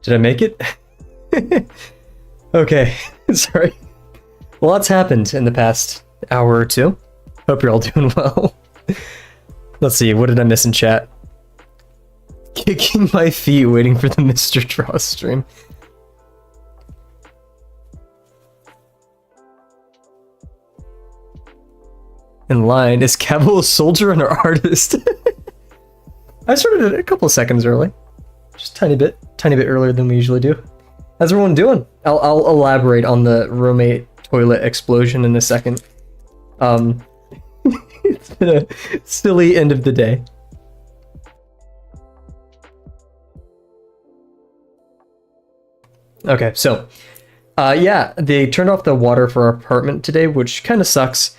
Did I make it? Okay, sorry. Lots happened in the past hour or two. Hope you're all doing well. Let's see, what did I miss in chat? Kicking my feet waiting for the Mr. Draw stream. In line, is Kavel a soldier and an artist? I started it a couple of seconds early. Just tiny bit earlier than we usually do. How's everyone doing? I'll elaborate on the roommate toilet explosion in a second. It's been a silly end of the day. Okay, so, yeah, they turned off the water for our apartment today, which kind of sucks,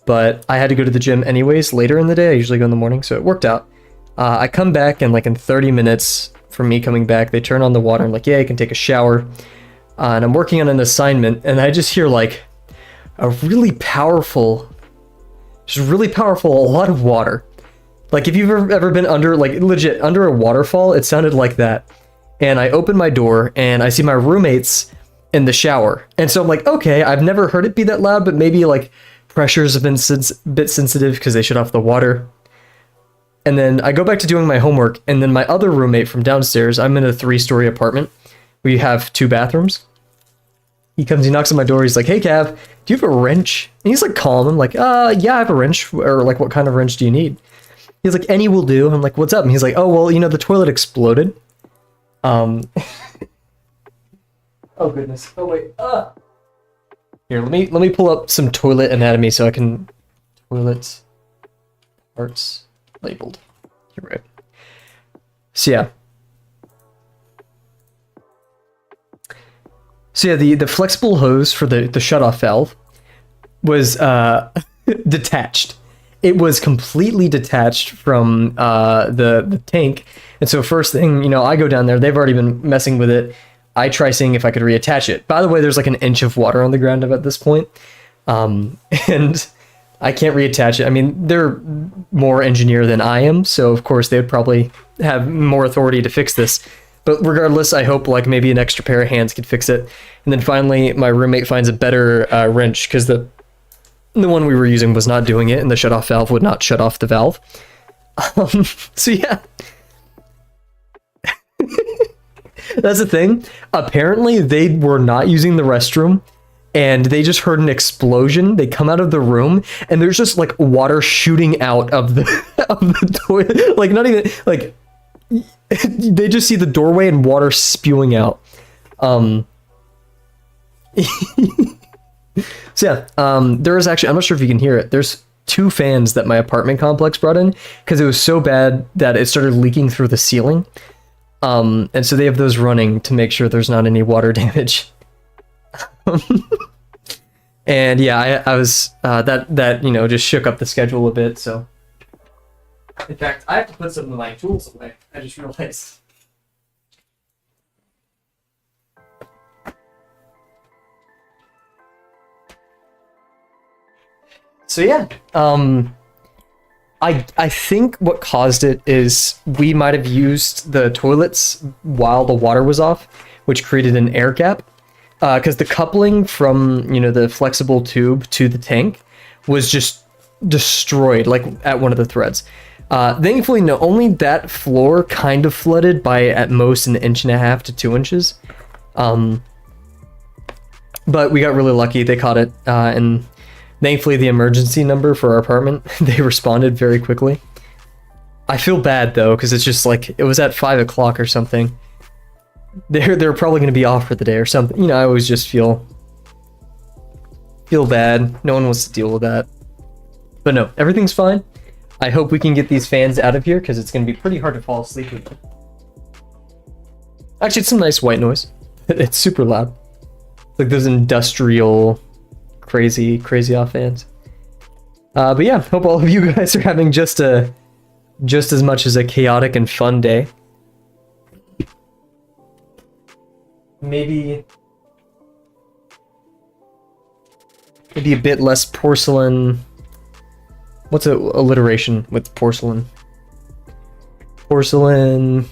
but I had to go to the gym anyways later in the day. I usually go in the morning, so it worked out. I come back, and like in 30 minutes from me coming back, they turn on the water. I'm like, yeah, I can take a shower. And I'm working on an assignment, and I just hear like a really powerful, a lot of water. Like if you've ever been under, like legit under a waterfall, it sounded like that. And I open my door and I see my roommates in the shower. And so I'm like, okay, I've never heard it be that loud, but maybe like pressures have been a bit sensitive because they shut off the water. And then I go back to doing my homework, and then my other roommate from downstairs, I'm in a 3-story apartment. We have 2 bathrooms. He comes, he knocks on my door, he's like, hey Cav, do you have a wrench? And he's like calm. I'm like, yeah, I have a wrench. Or like, what kind of wrench do you need? He's like, any will do. I'm like, what's up? And he's like, oh, well, you know, the toilet exploded. Oh goodness. Oh wait. Here, let me pull up some toilet anatomy so I can toilet parts labeled. You're right. So yeah. So yeah, the flexible hose for the shutoff valve was detached. It was completely detached from the tank. And so first thing, you know, I go down there. They've already been messing with it. I try seeing if I could reattach it. By the way, there's like an inch of water on the ground at this point. And I can't reattach it. I mean, they're more engineer than I am. So of course they would probably have more authority to fix this. But regardless, I hope like maybe an extra pair of hands could fix it. And then finally, my roommate finds a better wrench because the one we were using was not doing it, and the shutoff valve would not shut off the valve. So yeah. That's the thing. Apparently, they were not using the restroom, and they just heard an explosion. They come out of the room, and there's just like water shooting out of the of the toilet. Like not even like they just see the doorway and water spewing out. So yeah, there is actually, I'm not sure if you can hear it, there's 2 fans that my apartment complex brought in because it was so bad that it started leaking through the ceiling. And so they have those running to make sure there's not any water damage. And yeah, I was, that, you know, just shook up the schedule a bit, so. In fact, I have to put some of my tools away, I just realized. So yeah, I think what caused it is we might have used the toilets while the water was off, which created an air gap. Because the coupling from, you know, the flexible tube to the tank was just destroyed, like at one of the threads. Thankfully, no, only that floor kind of flooded by at most 1.5 inches to 2 inches. But we got really lucky. They caught it, and thankfully the emergency number for our apartment, they responded very quickly. I feel bad though, because it's just like, it was at 5 o'clock or something. They're probably going to be off for the day or something. You know, I always just feel bad. No one wants to deal with that. But no, everything's fine. I hope we can get these fans out of here because it's going to be pretty hard to fall asleep with them. Actually, it's some nice white noise. It's super loud. It's like those industrial, crazy off fans. But yeah, hope all of you guys are having just as much as a chaotic and fun day. Maybe a bit less porcelain. What's a alliteration with porcelain? Porcelain.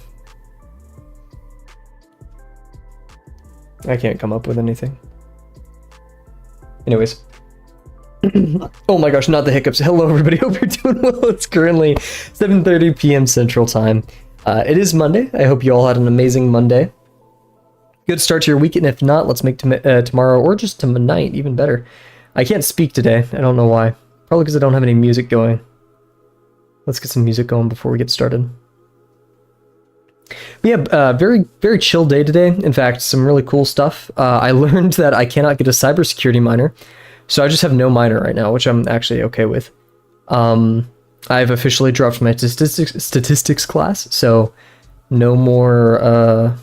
I can't come up with anything. Anyways. Oh my gosh, not the hiccups. Hello everybody, hope you're doing well. It's currently 7:30 p.m. Central Time. It is Monday. I hope you all had an amazing Monday. Good start to your week, and if not, let's make tomorrow or just tonight even better. I can't speak today. I don't know why. Probably because I don't have any music going. Let's get some music going before we get started. But yeah, very, very chill day today. In fact, some really cool stuff. I learned that I cannot get a cybersecurity minor, so I just have no minor right now, which I'm actually okay with. I've officially dropped my statistics class, so no more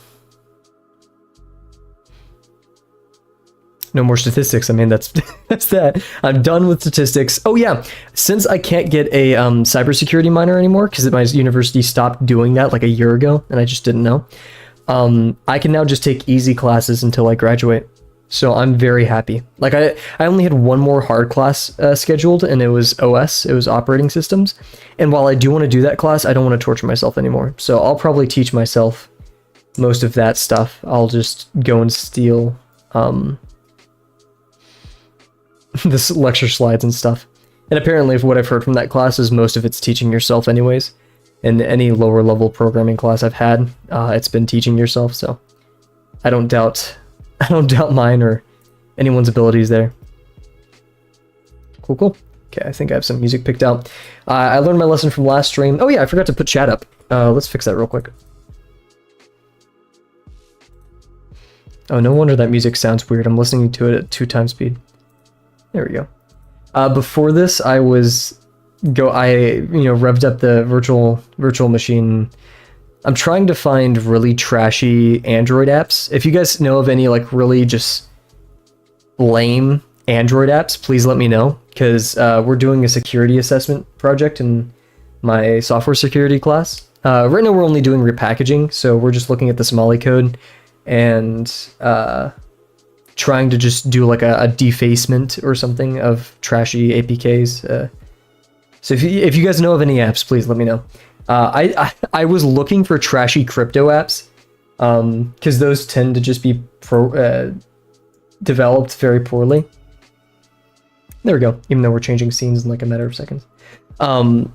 no more statistics. I mean, that's that. I'm done with statistics. Oh yeah, since I can't get a cybersecurity minor anymore because my university stopped doing that like a year ago, and I just didn't know. I can now just take easy classes until I graduate. So I'm very happy. Like I only had one more hard class scheduled, and it was OS. It was operating systems. And while I do want to do that class, I don't want to torture myself anymore. So I'll probably teach myself most of that stuff. I'll just go and steal this lecture slides and stuff. And apparently, what I've heard from that class is most of it's teaching yourself anyways. In any lower level programming class I've had, it's been teaching yourself. So I don't doubt mine or anyone's abilities there. Cool, cool. Okay, I think I have some music picked out. I learned my lesson from last stream. Oh yeah, I forgot to put chat up. Let's fix that real quick. Oh, no wonder that music sounds weird. I'm listening to it at 2x speed. There we go. Before this, I revved up the virtual machine. I'm trying to find really trashy Android apps. If you guys know of any like really just lame Android apps, please let me know, because we're doing a security assessment project in my software security class. Right now we're only doing repackaging, so we're just looking at the Somali code and trying to just do like a defacement or something of trashy APKs. So if you guys know of any apps, please let me know. I was looking for trashy crypto apps, because those tend to just be developed very poorly. There we go, even though we're changing scenes in like a matter of seconds. And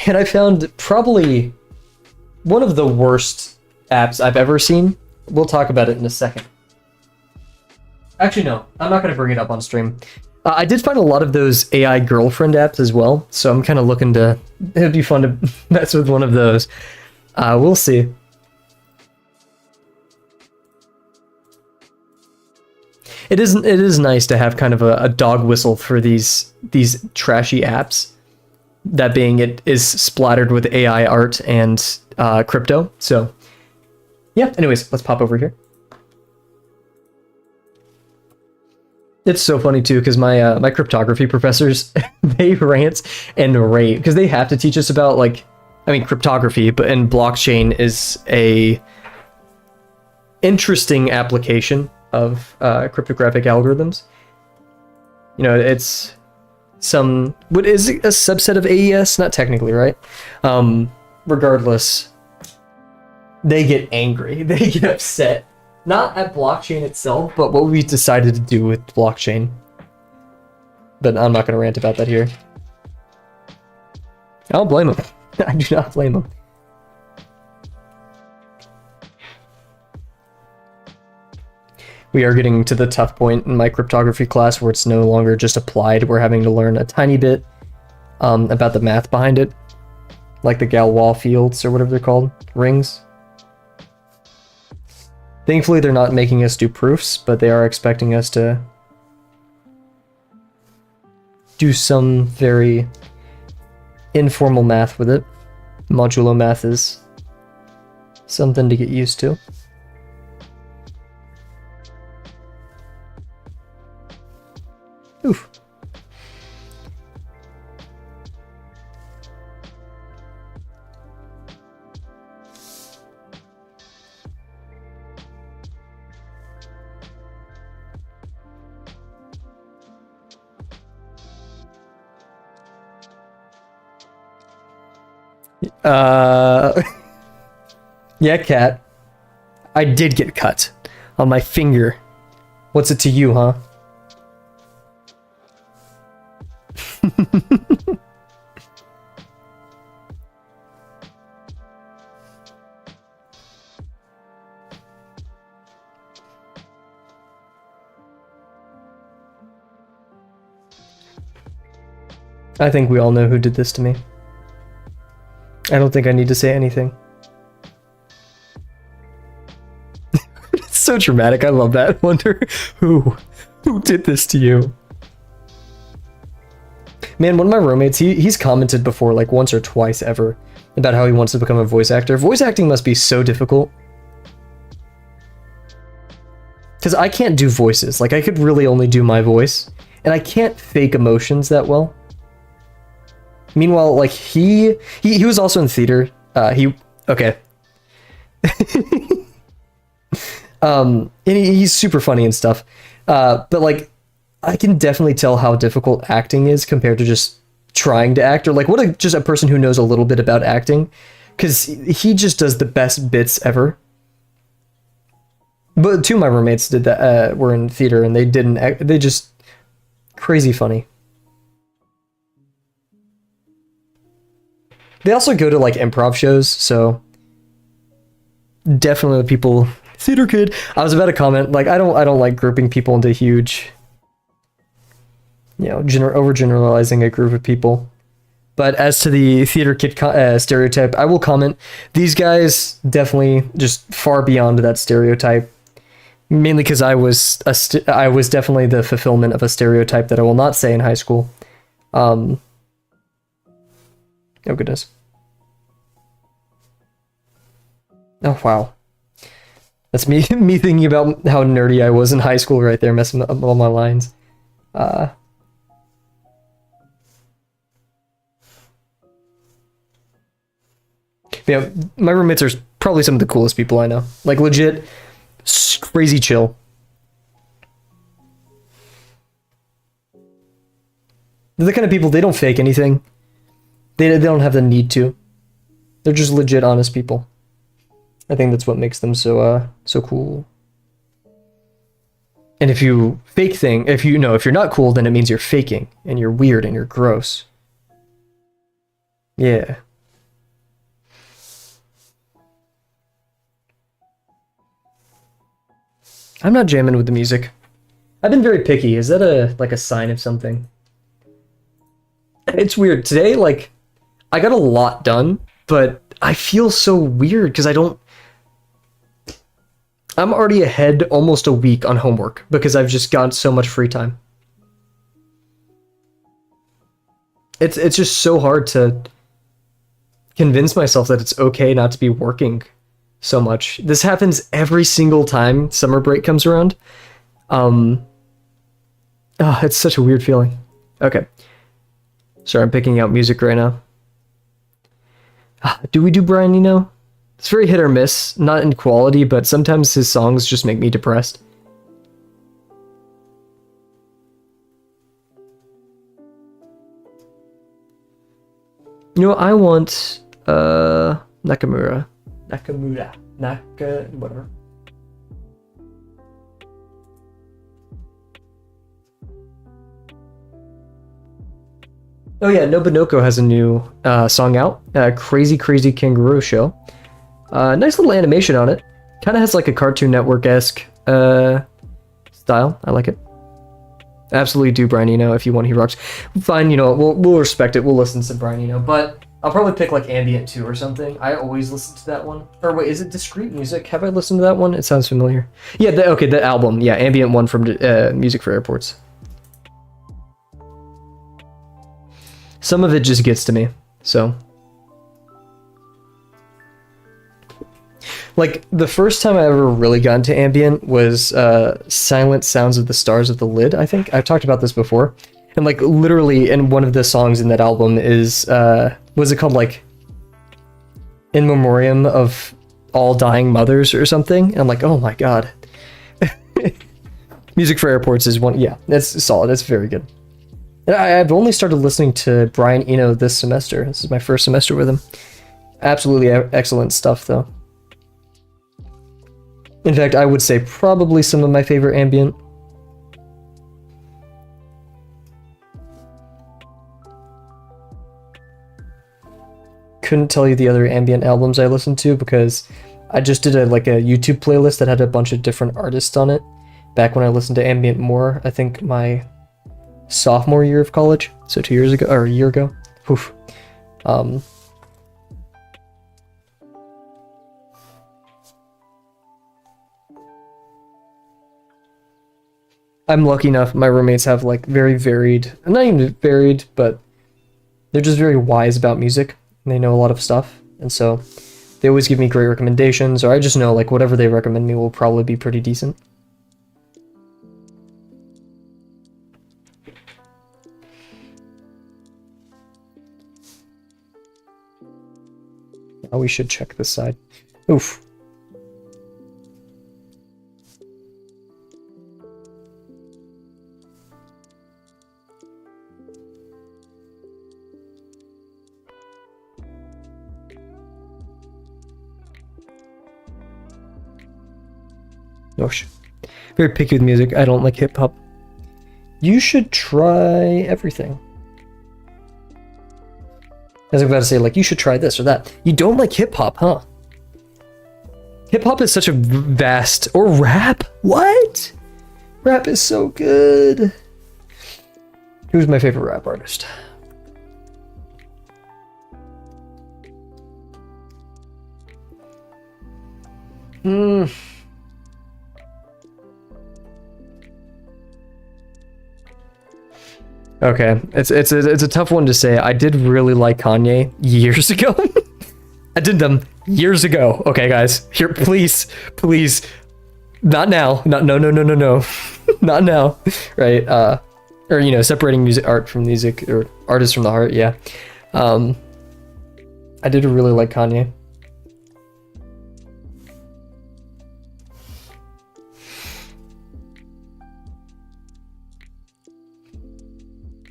I found probably one of the worst apps I've ever seen. We'll talk about it in a second. Actually, no, I'm not going to bring it up on stream. I did find a lot of those AI girlfriend apps as well, so I'm kind of looking to... It'd be fun to mess with one of those. We'll see. It is nice to have kind of a dog whistle for these trashy apps. That being, it is splattered with AI art and crypto. So, yeah, anyways, let's pop over here. It's so funny too, because my cryptography professors, they rant and rave because they have to teach us about cryptography, and blockchain is a interesting application of cryptographic algorithms. You know, it's what is a subset of AES? Not technically, right? Regardless, they get angry, they get upset. Not at blockchain itself, but what we decided to do with blockchain. But I'm not going to rant about that here. I don't blame them. I do not blame them. We are getting to the tough point in my cryptography class where it's no longer just applied. We're having to learn a tiny bit about the math behind it. Like the Galois fields or whatever they're called. Rings. Thankfully, they're not making us do proofs, but they are expecting us to do some very informal math with it. Modulo math is something to get used to. Oof. Yeah, cat. I did get cut on my finger. What's it to you, huh? I think we all know who did this to me. I don't think I need to say anything. It's so dramatic. I love that. I wonder who did this to you. Man, one of my roommates, he's commented before, like once or twice ever, about how he wants to become a voice actor. Voice acting must be so difficult. Because I can't do voices. Like, I could really only do my voice. And I can't fake emotions that well. Meanwhile, like, he was also in theater. Okay. And he's super funny and stuff. But, like, I can definitely tell how difficult acting is compared to just trying to act, or like just a person who knows a little bit about acting, because he just does the best bits ever. But two of my roommates did that, were in theater, and they just crazy funny. They also go to like improv shows, so definitely the people theater kid. I was about to comment, like I don't like grouping people into huge, overgeneralizing a group of people. But as to the theater kid stereotype, I will comment, these guys definitely just far beyond that stereotype. Mainly because I was definitely the fulfillment of a stereotype that I will not say in high school. Oh goodness. Oh wow. That's me thinking about how nerdy I was in high school right there, messing up all my lines. Yeah, my roommates are probably some of the coolest people I know. Like legit, crazy chill. They're the kind of people, they don't fake anything. They don't have the need to. They're just legit honest people. I think that's what makes them so cool. And if you if you're not cool, then it means you're faking and you're weird and you're gross. Yeah. I'm not jamming with the music. I've been very picky. Is that a sign of something? It's weird. Today, like, I got a lot done, but I feel so weird because I'm already ahead almost a week on homework because I've just got so much free time. It's just so hard to convince myself that it's okay not to be working so much. This happens every single time summer break comes around. It's such a weird feeling. Okay. Sorry, I'm picking out music right now. Do we do Brian Eno? It's very hit or miss, not in quality, but sometimes his songs just make me depressed. You know, I want Nakamura, whatever. Oh yeah, Nobunoko has a new song out, Crazy Crazy Kangaroo Show. Nice little animation on it. Kind of has like a Cartoon Network-esque style. I like it. Absolutely do Brian Eno if you want He Rocks. Fine, we'll respect it. We'll listen to Brian Eno, but I'll probably pick like Ambient 2 or something. I always listen to that one. Or wait, is it Discreet Music? Have I listened to that one? It sounds familiar. Yeah, the album. Yeah, Ambient 1 from Music for Airports. Some of it just gets to me, so. Like, the first time I ever really got into ambient was Silent Sounds of the Stars of the Lid, I think. I've talked about this before. And, like, literally, in one of the songs in that album is, was it called, like, In Memoriam of All Dying Mothers or something? And I'm like, oh my god. Music for Airports is one, yeah, that's solid, that's very good. And I've only started listening to Brian Eno this semester. This is my first semester with him. Absolutely excellent stuff, though. In fact, I would say probably some of my favorite ambient. couldn't tell you the other ambient albums I listened to because I just did a YouTube playlist that had a bunch of different artists on it back when I listened to ambient more. I think my sophomore year of college, so 2 years ago or a year ago. Oof. I'm lucky enough, my roommates have like very varied, not even varied, but they're just very wise about music, and they know a lot of stuff, and so they always give me great recommendations, or I just know like whatever they recommend me will probably be pretty decent. Oh, we should check this side. Oof. Gosh. Very picky with music. I don't like hip hop. You should try everything. As I'm about to say, like, you should try this or that. You don't like hip hop, huh? Hip hop is such a vast... Or rap? What? Rap is so good. Who's my favorite rap artist? Okay, it's a tough one to say. I did really like Kanye years ago. I did them years ago. Okay, guys, here, please, not now. No. Not now. Right? Or you know, separating music art from music or artists from the heart. Yeah. I did really like Kanye.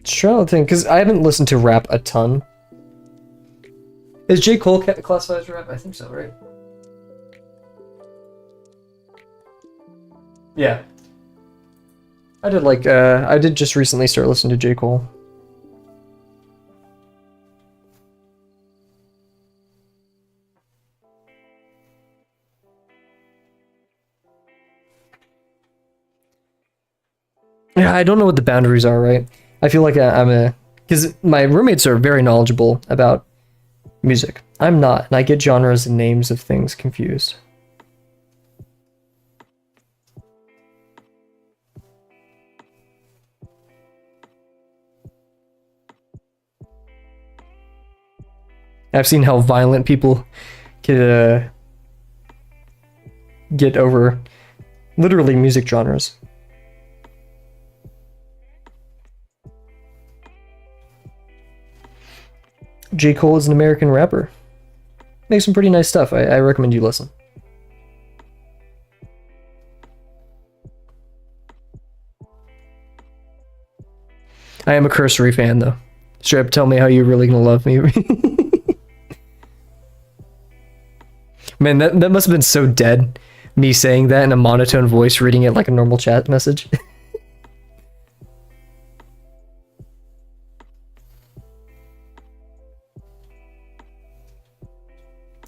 Trying to think, because I haven't listened to rap a ton. Is J. Cole classified as rap? I think so, right? Yeah. I did just recently start listening to J. Cole. Yeah, I don't know what the boundaries are, right? I feel like because my roommates are very knowledgeable about music. I'm not, and I get genres and names of things confused. I've seen how violent people can get over literally music genres. J. Cole is an American rapper. Makes some pretty nice stuff. I recommend you listen. I am a cursory fan, though. Straight up, tell me how you're really gonna love me. Man, that must have been so dead. Me saying that in a monotone voice, reading it like a normal chat message.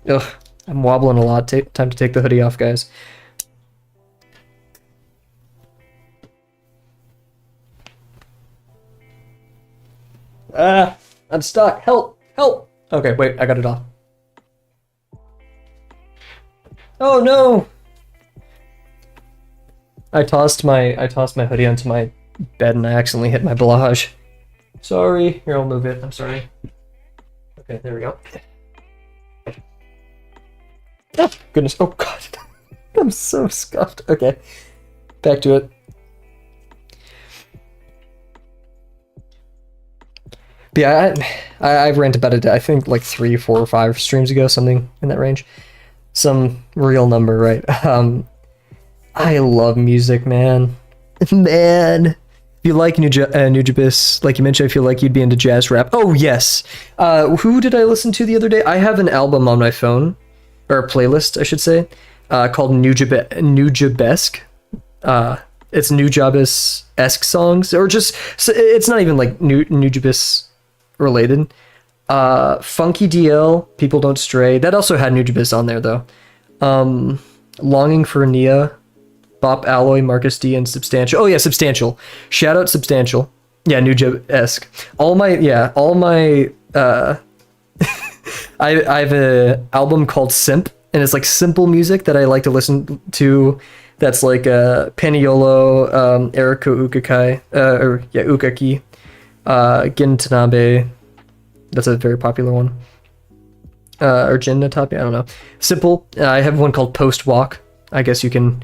Ugh, I'm wobbling a lot. Time to take the hoodie off, guys. I'm stuck. Help! Help! Okay, wait, I got it off. Oh no! I tossed my hoodie onto my bed and I accidentally hit my blage. Sorry. Here, I'll move it. I'm sorry. Okay, there we go. Oh, goodness. Oh, God. I'm so scuffed. Okay. Back to it. But yeah, I ranted about it, I think, like 3, 4, or 5 streams ago, something in that range. Some real number, right? I love music, man. Man. If you like Nujabes, like you mentioned, I feel like you'd be into jazz rap. Oh, yes. Who did I listen to the other day? I have an album on my phone. Or a playlist, I should say, called Nujabesque. It's Nujabes-esque songs, or just, it's not even like Nujabes related. Funky DL, People Don't Stray. That also had Nujabes on there though. Longing for Nia, Bop Alloy, Marcus D, and Substantial. Oh yeah, Substantial. Shout out Substantial. Yeah, Nujab-esque. All my I have a album called Simp, and it's like simple music that I like to listen to. That's like Paniolo, Eriko Ukakai, Ukaki, Gin Tanabe. That's a very popular one. Or Jin Natabe, I don't know. Simple. I have one called Post Walk. I guess you can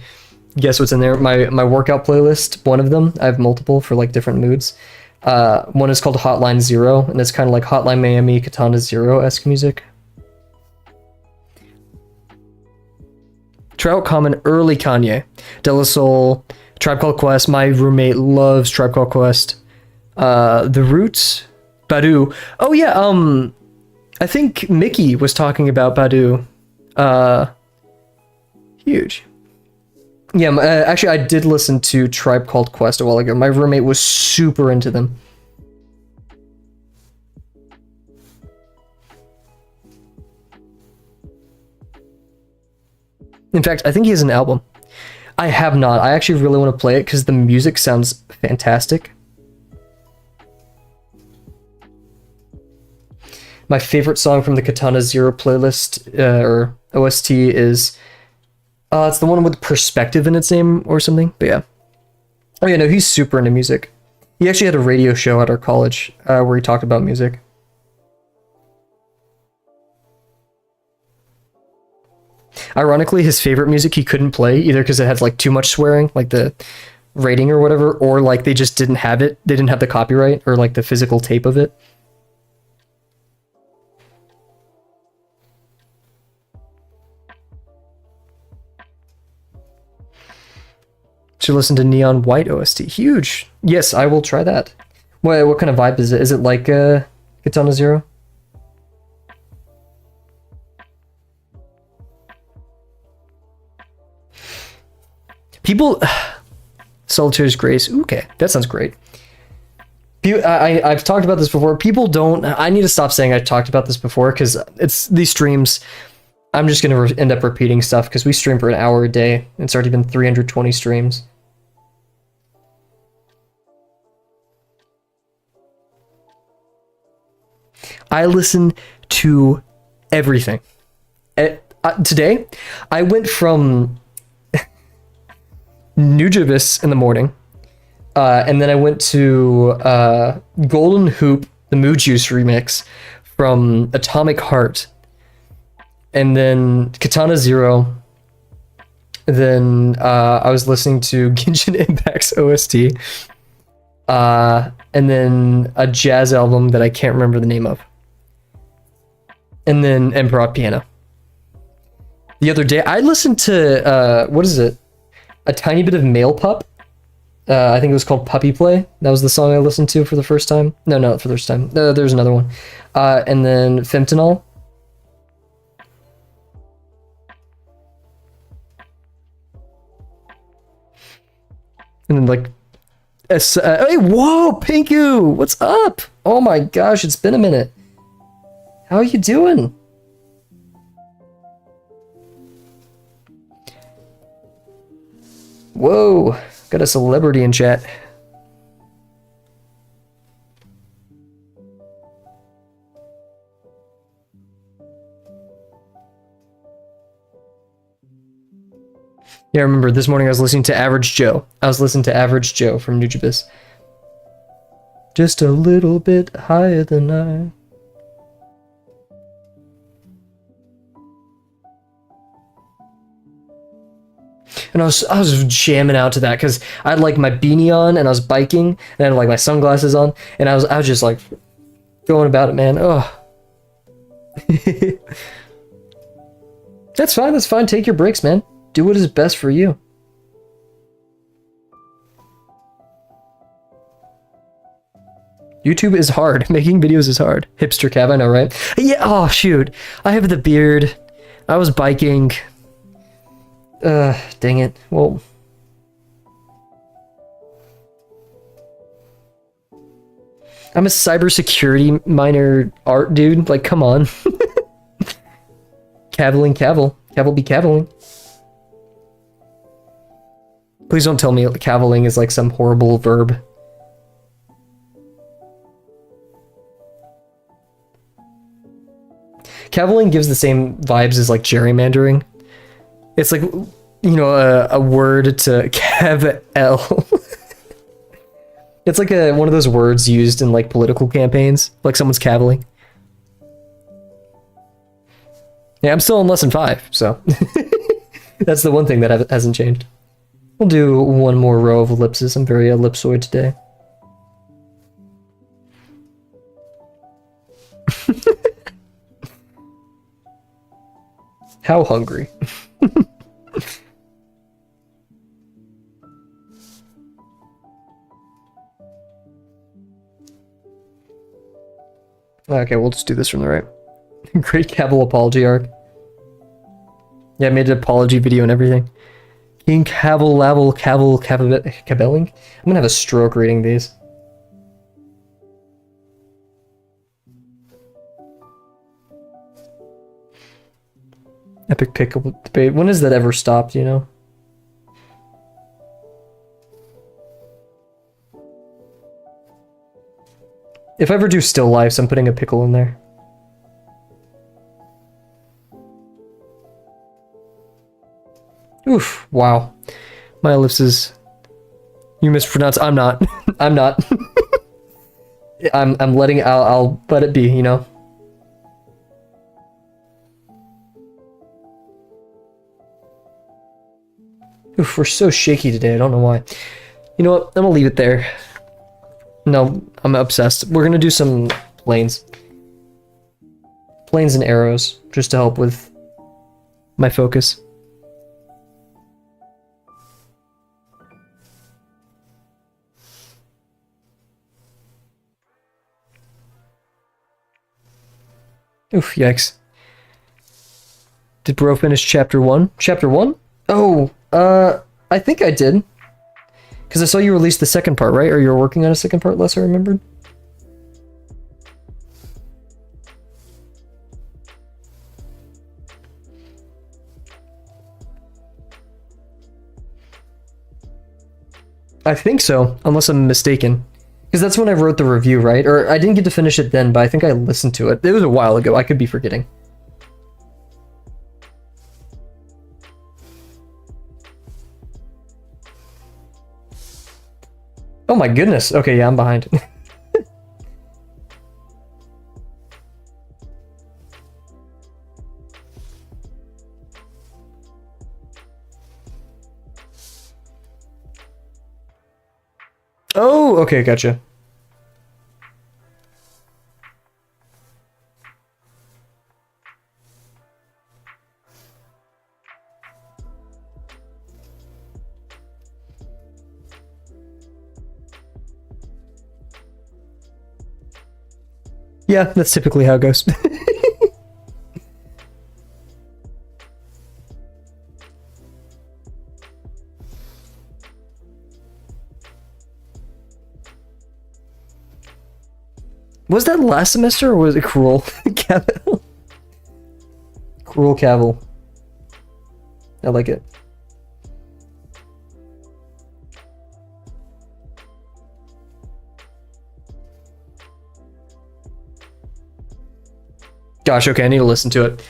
guess what's in there. My workout playlist, one of them. I have multiple for like different moods. One is called Hotline Zero, and it's kind of like Hotline Miami, Katana Zero-esque music. Trout Common, early Kanye. De La Soul, Tribe Called Quest. My roommate loves Tribe Called Quest. The Roots, Badu. Oh yeah, I think Mickey was talking about Badu. Huge. Yeah, actually, I did listen to Tribe Called Quest a while ago. My roommate was super into them. In fact, I think he has an album. I have not. I actually really want to play it because the music sounds fantastic. My favorite song from the Katana Zero playlist, or OST, is... it's the one with perspective in its name or something, but yeah. Oh yeah, no, he's super into music. He actually had a radio show at our college where he talked about music. Ironically, his favorite music he couldn't play, either because it had like too much swearing, like the rating or whatever, or like they just didn't have it. They didn't have the copyright or like the physical tape of it. Should listen to Neon White OST. Huge. Yes, I will try that. What kind of vibe is it? Is it like Katana Zero? People... Solitaire's Grace. Okay, that sounds great. I've talked about this before. People don't... I need to stop saying I talked about this before, because it's these streams... I'm just going to end up repeating stuff, because we stream for an hour a day. It's already been 320 streams. I listen to everything. Today, I went from Nujabes in the morning, and then I went to Golden Hoop, the Moo Juice remix from Atomic Heart, and then Katana Zero. Then I was listening to Genshin Impact's OST, and then a jazz album that I can't remember the name of. And then Emperor Piano. The other day, I listened to, what is it? A Tiny Bit of Male Pup. I think it was called Puppy Play. That was the song I listened to for the first time. No, not for the first time. There's another one. And then Fentanyl. And then like... hey, whoa, Pinku! What's up? Oh my gosh, it's been a minute. How are you doing? Whoa, got a celebrity in chat. Yeah, I remember this morning I was listening to Average Joe. I was listening to Average Joe from Nujabes. Just a little bit higher than I... And I was jamming out to that because I had like my beanie on and I was biking and I had like my sunglasses on and I was just like going about it, man. Oh, that's fine. That's fine. Take your breaks, man. Do what is best for you. YouTube is hard. Making videos is hard. Hipster Cav, I know, right? Yeah. Oh shoot, I have the beard. I was biking. Dang it. Well, I'm a cybersecurity minor art dude. Like, come on. Caviling, Kavel. Kavel be caviling. Please don't tell me caviling is like some horrible verb. Caviling gives the same vibes as like gerrymandering. It's like, you know, a word to Kavel. It's like one of those words used in like political campaigns, like someone's caviling. Yeah, I'm still in lesson 5, so that's the one thing that hasn't changed. We'll do one more row of ellipses. I'm very ellipsoid today. How hungry. Okay, we'll just do this from the right. Great Kavel apology arc. Yeah, I made an apology video and everything. King Kavel, Kaveling? I'm gonna have a stroke reading these. Epic pickle debate. When has that ever stopped, you know? If I ever do still lifes, I'm putting a pickle in there. Oof, wow. My ellipses. You mispronounce. I'm not. I'm not. I'm letting I'll let it be, you know. Oof, we're so shaky today. I don't know why. You know what? I'm gonna leave it there. No, I'm obsessed. We're gonna do some planes. Planes and arrows, just to help with my focus. Oof, yikes. Did bro finish chapter 1? Chapter 1? Oh, I think I did. Because I saw you release the second part, right? Or you were working on a second part, last I remembered? I think so, unless I'm mistaken. Because that's when I wrote the review, right? Or I didn't get to finish it then, but I think I listened to it. It was a while ago. I could be forgetting. Oh my goodness. Okay, yeah, I'm behind. Oh, okay, gotcha. Yeah, that's typically how it goes. Was that last semester or was it Cruel Kavel? Cruel Kavel. I like it. Gosh, okay, I need to listen to it.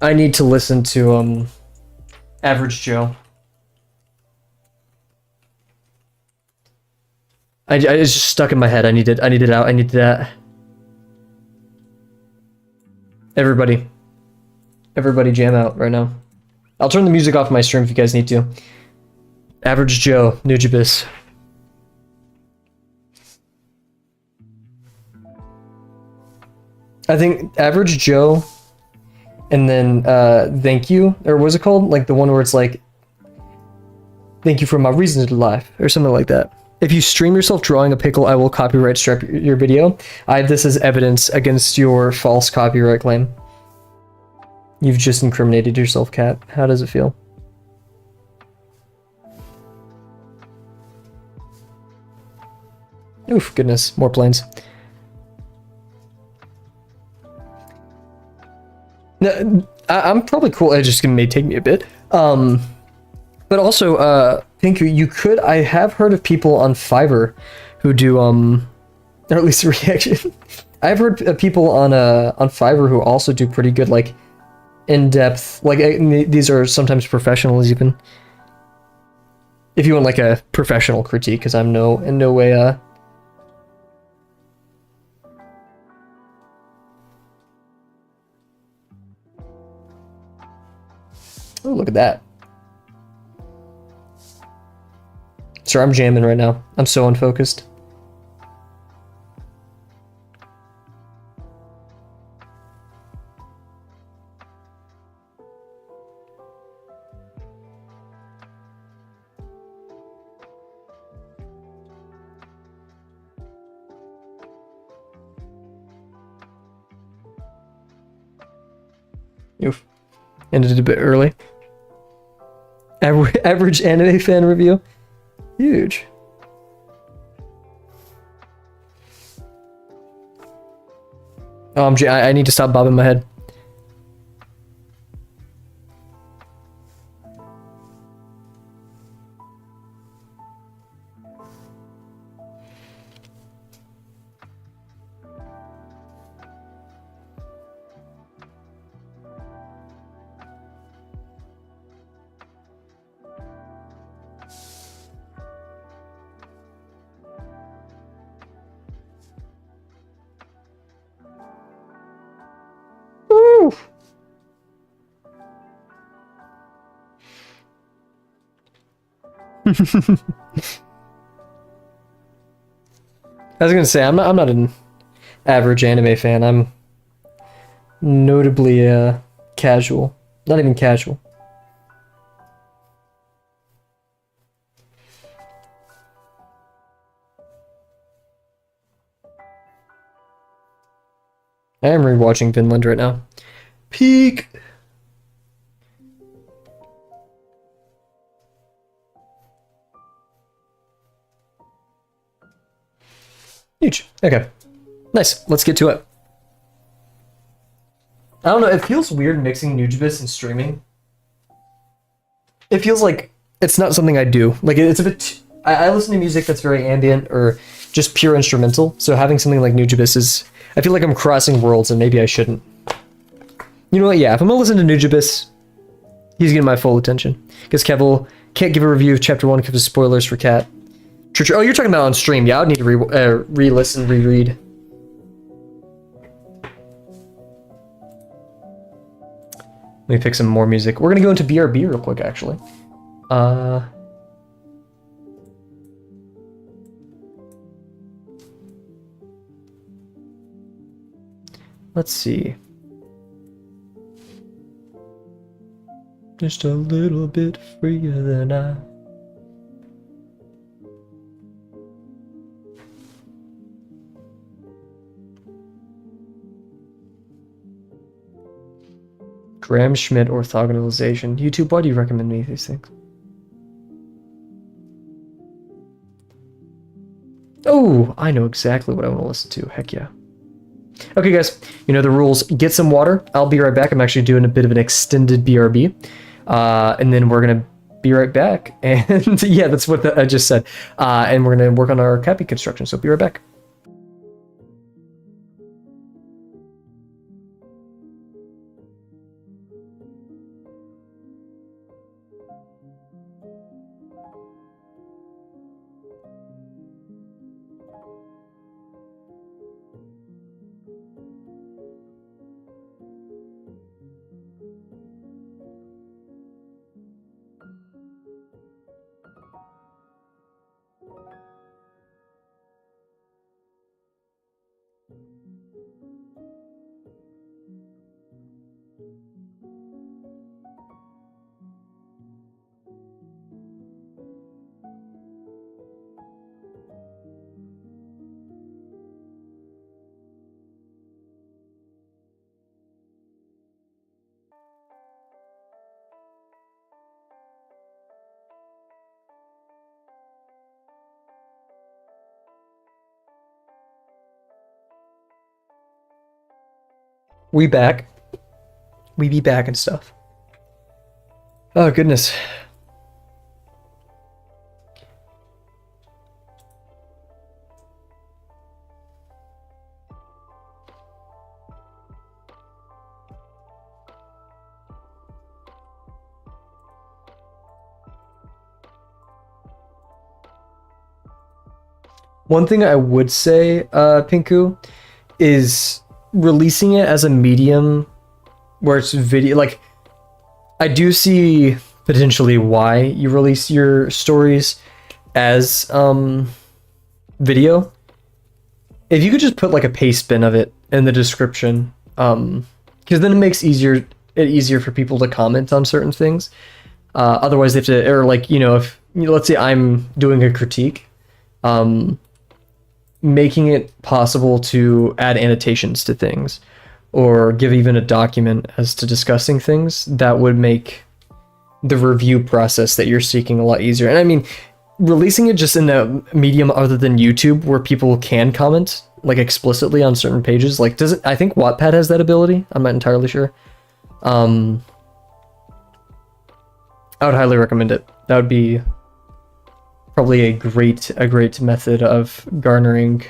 I need to listen to Average Joe. It's just stuck in my head. I need it out. I need that. Everybody jam out right now. I'll turn the music off my stream if you guys need to. Average Joe, Nujibus. I think Average Joe, and then thank you, or what's it called? Like the one where it's like, thank you for my reason to life, or something like that. If you stream yourself drawing a pickle, I will copyright strike your video. I have this as evidence against your false copyright claim. You've just incriminated yourself, Kat. How does it feel? Oof, goodness, more planes. No, I'm probably cool. It's just gonna may take me a bit. But also, Pink, you could. I have heard of people on Fiverr who do or at least reaction. I've heard of people on Fiverr who also do pretty good like in-depth. Like these are sometimes professionals even. If you want like a professional critique, because I'm in no way Oh, look at that. Sorry, I'm jamming right now. I'm so unfocused. Oof. Ended a bit early. Average anime fan review. Huge. Oh, I need to stop bobbing my head. Woo! I was gonna say I'm not an average anime fan. I'm notably casual. Not even casual. I am rewatching Vinland right now. Peak. Huge. Okay. Nice. Let's get to it. I don't know. It feels weird mixing Nujibus and streaming. It feels like it's not something I do. Like it's a bit. I listen to music that's very ambient or just pure instrumental. So having something like Nujibus is. I feel like I'm crossing worlds, and maybe I shouldn't. You know what? Yeah, if I'm gonna listen to Nujibus, he's getting my full attention. Because Kavel can't give a review of Chapter 1 because of spoilers for Cat. Oh, you're talking about on stream. Yeah, I would need to re-listen, reread. Let me pick some more music. We're gonna go into BRB real quick, actually. Let's see. Just a little bit freer than I. Graham-Schmidt orthogonalization. YouTube, why do you recommend me these things? Oh, I know exactly what I want to listen to. Heck yeah. Okay, guys, you know the rules. Get some water. I'll be right back. I'm actually doing a bit of an extended BRB. And then we're going to be right back. And yeah, that's what I just said. And we're going to work on our Okapi construction. So be right back. We back. we be back and stuff. Oh, goodness. One thing I would say, Pinku, is releasing it as a medium where it's video. Like, I do see potentially why you release your stories as video. If you could just put like a paste bin of it in the description, because then it makes it easier for people to comment on certain things. Otherwise, they have to, or like, you know, if let's say I'm doing a critique, making it possible to add annotations to things or give even a document as to discussing things, that would make the review process that you're seeking a lot easier. And I mean, releasing it just in a medium other than YouTube where people can comment like explicitly on certain pages, like I think Wattpad has that ability. I'm not entirely sure. I would highly recommend it. That would be probably a great method of garnering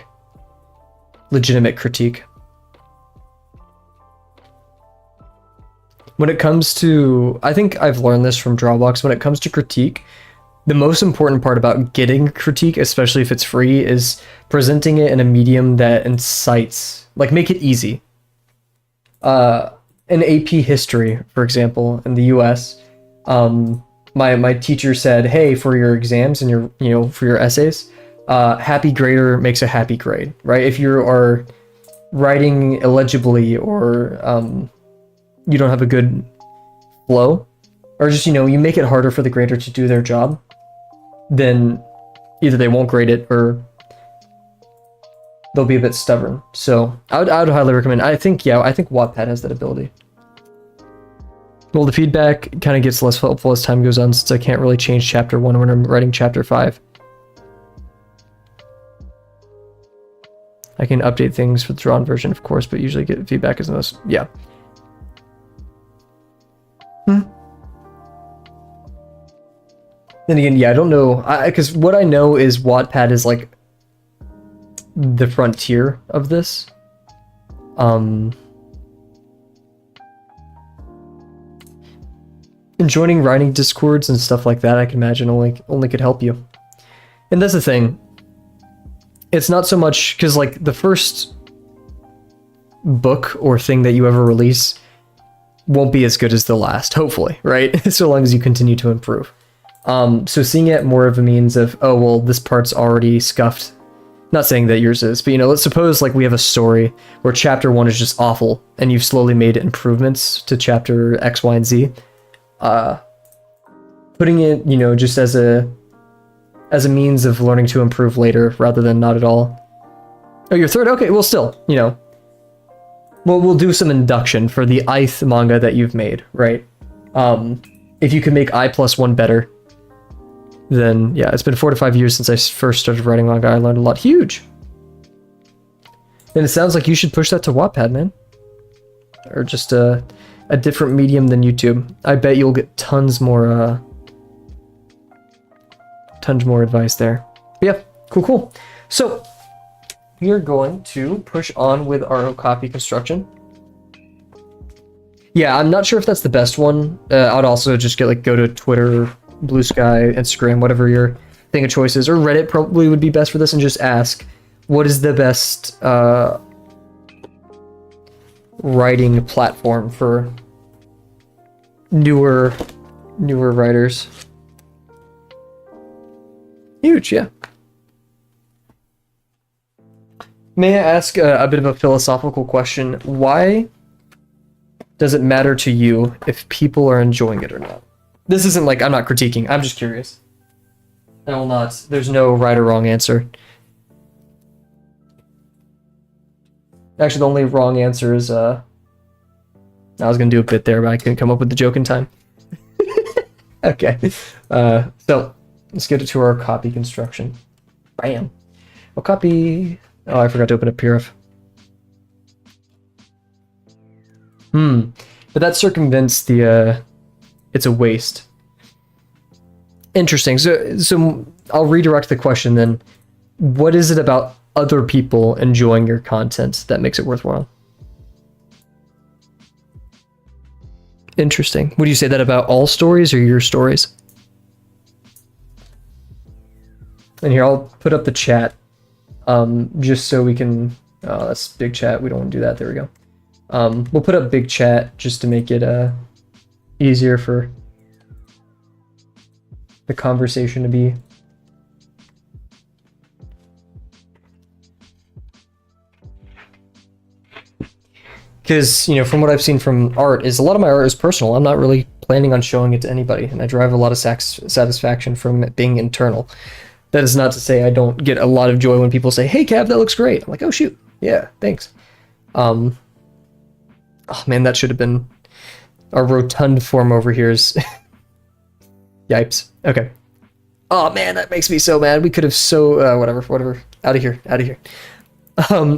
legitimate critique. When it comes to, I think I've learned this from Drawbox, when it comes to critique, the most important part about getting critique, especially if it's free, is presenting it in a medium that incites, like make it easy. In AP history, for example, in the US, my teacher said, hey, for your exams and for your essays, happy grader makes a happy grade, right? If you are writing illegibly or you don't have a good flow, or just, you make it harder for the grader to do their job, then either they won't grade it or they'll be a bit stubborn. So I would highly recommend. I think Wattpad has that ability. Well, the feedback kind of gets less helpful as time goes on, since I can't really change chapter 1 when I'm writing chapter 5. I can update things for the drawn version, of course, but usually get feedback as most. Yeah. Then again, yeah, I don't know, because what I know is Wattpad is like the frontier of this. And joining writing discords and stuff like that, I can imagine only could help you. And that's the thing. It's not so much because like the first book or thing that you ever release won't be as good as the last, hopefully, right? So long as you continue to improve. So seeing it more of a means of, oh, well, this part's already scuffed. Not saying that yours is, but let's suppose like we have a story where chapter 1 is just awful and you've slowly made improvements to chapter X, Y, and Z. Putting it, just as a means of learning to improve later rather than not at all. Oh, your third? Okay, well, still, we'll do some induction for the ith manga that you've made, right? If you can make I+1 better, then yeah, it's been 4 to 5 years since I first started writing manga. I learned a lot. Huge. And it sounds like you should push that to Wattpad, man. Or just a different medium than YouTube. I bet you'll get tons more advice there. But yeah, cool. So we are going to push on with our Okapi Construction. Yeah, I'm not sure if that's the best one. I'd also just go to Twitter, Blue Sky, Instagram, whatever your thing of choice is, or Reddit probably would be best for this, and just ask, what is the best writing platform for newer writers? Huge, yeah. May I ask a bit of a philosophical question? Why does it matter to you if people are enjoying it or not? This isn't like, I'm not critiquing, I'm just curious. I will not, there's no right or wrong answer. Actually, the only wrong answer is, I was gonna do a bit there, but I couldn't come up with the joke in time. Okay, so let's get to our Okapi construction. Bam. Okapi. Oh, I forgot to open up Purif. But that circumvents the it's a waste. Interesting. So I'll redirect the question then. What is it about other people enjoying your content that makes it worthwhile? Interesting. Would you say that about all stories or your stories? And here, I'll put up the chat, just so we can, that's big chat. We don't want to do that. There we go. We'll put up big chat just to make it easier for the conversation to be. Because, you know, from what I've seen from art, is a lot of my art is personal. I'm not really planning on showing it to anybody, and I derive a lot of satisfaction from it being internal. That is not to say I don't get a lot of joy when people say, "Hey, Cav, that looks great." I'm like, "Oh, shoot. Yeah, thanks." Oh, man, that should have been... Our rotund form over here is... Yipes. Okay. Oh, man, that makes me so mad. We could have whatever. Out of here.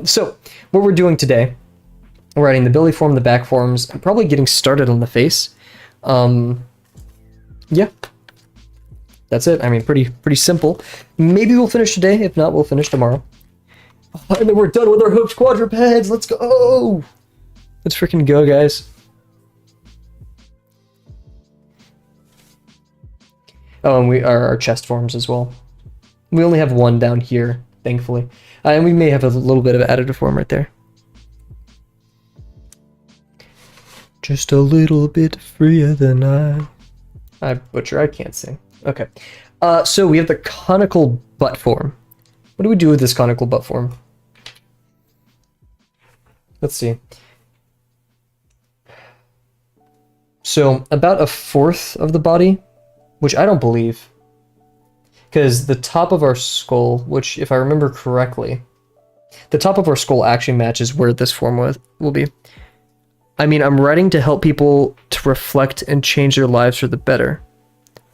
So, what we're doing today... We're adding the belly form, the back forms. I'm probably getting started on the face. Yeah. That's it. I mean, pretty simple. Maybe we'll finish today. If not, we'll finish tomorrow. And then we're done with our hoops quadrupeds. Let's go. Let's freaking go, guys. Oh, and we are our chest forms as well. We only have one down here, thankfully. And we may have a little bit of additive form right there. Just a little bit freer than I butcher, I can't sing. Okay. So we have the conical butt form. What do we do with this conical butt form? Let's see. So about a fourth of the body, which I don't believe, because the top of our skull, which if I remember correctly, the top of our skull actually matches where this form will be. I mean, I'm writing to help people to reflect and change their lives for the better.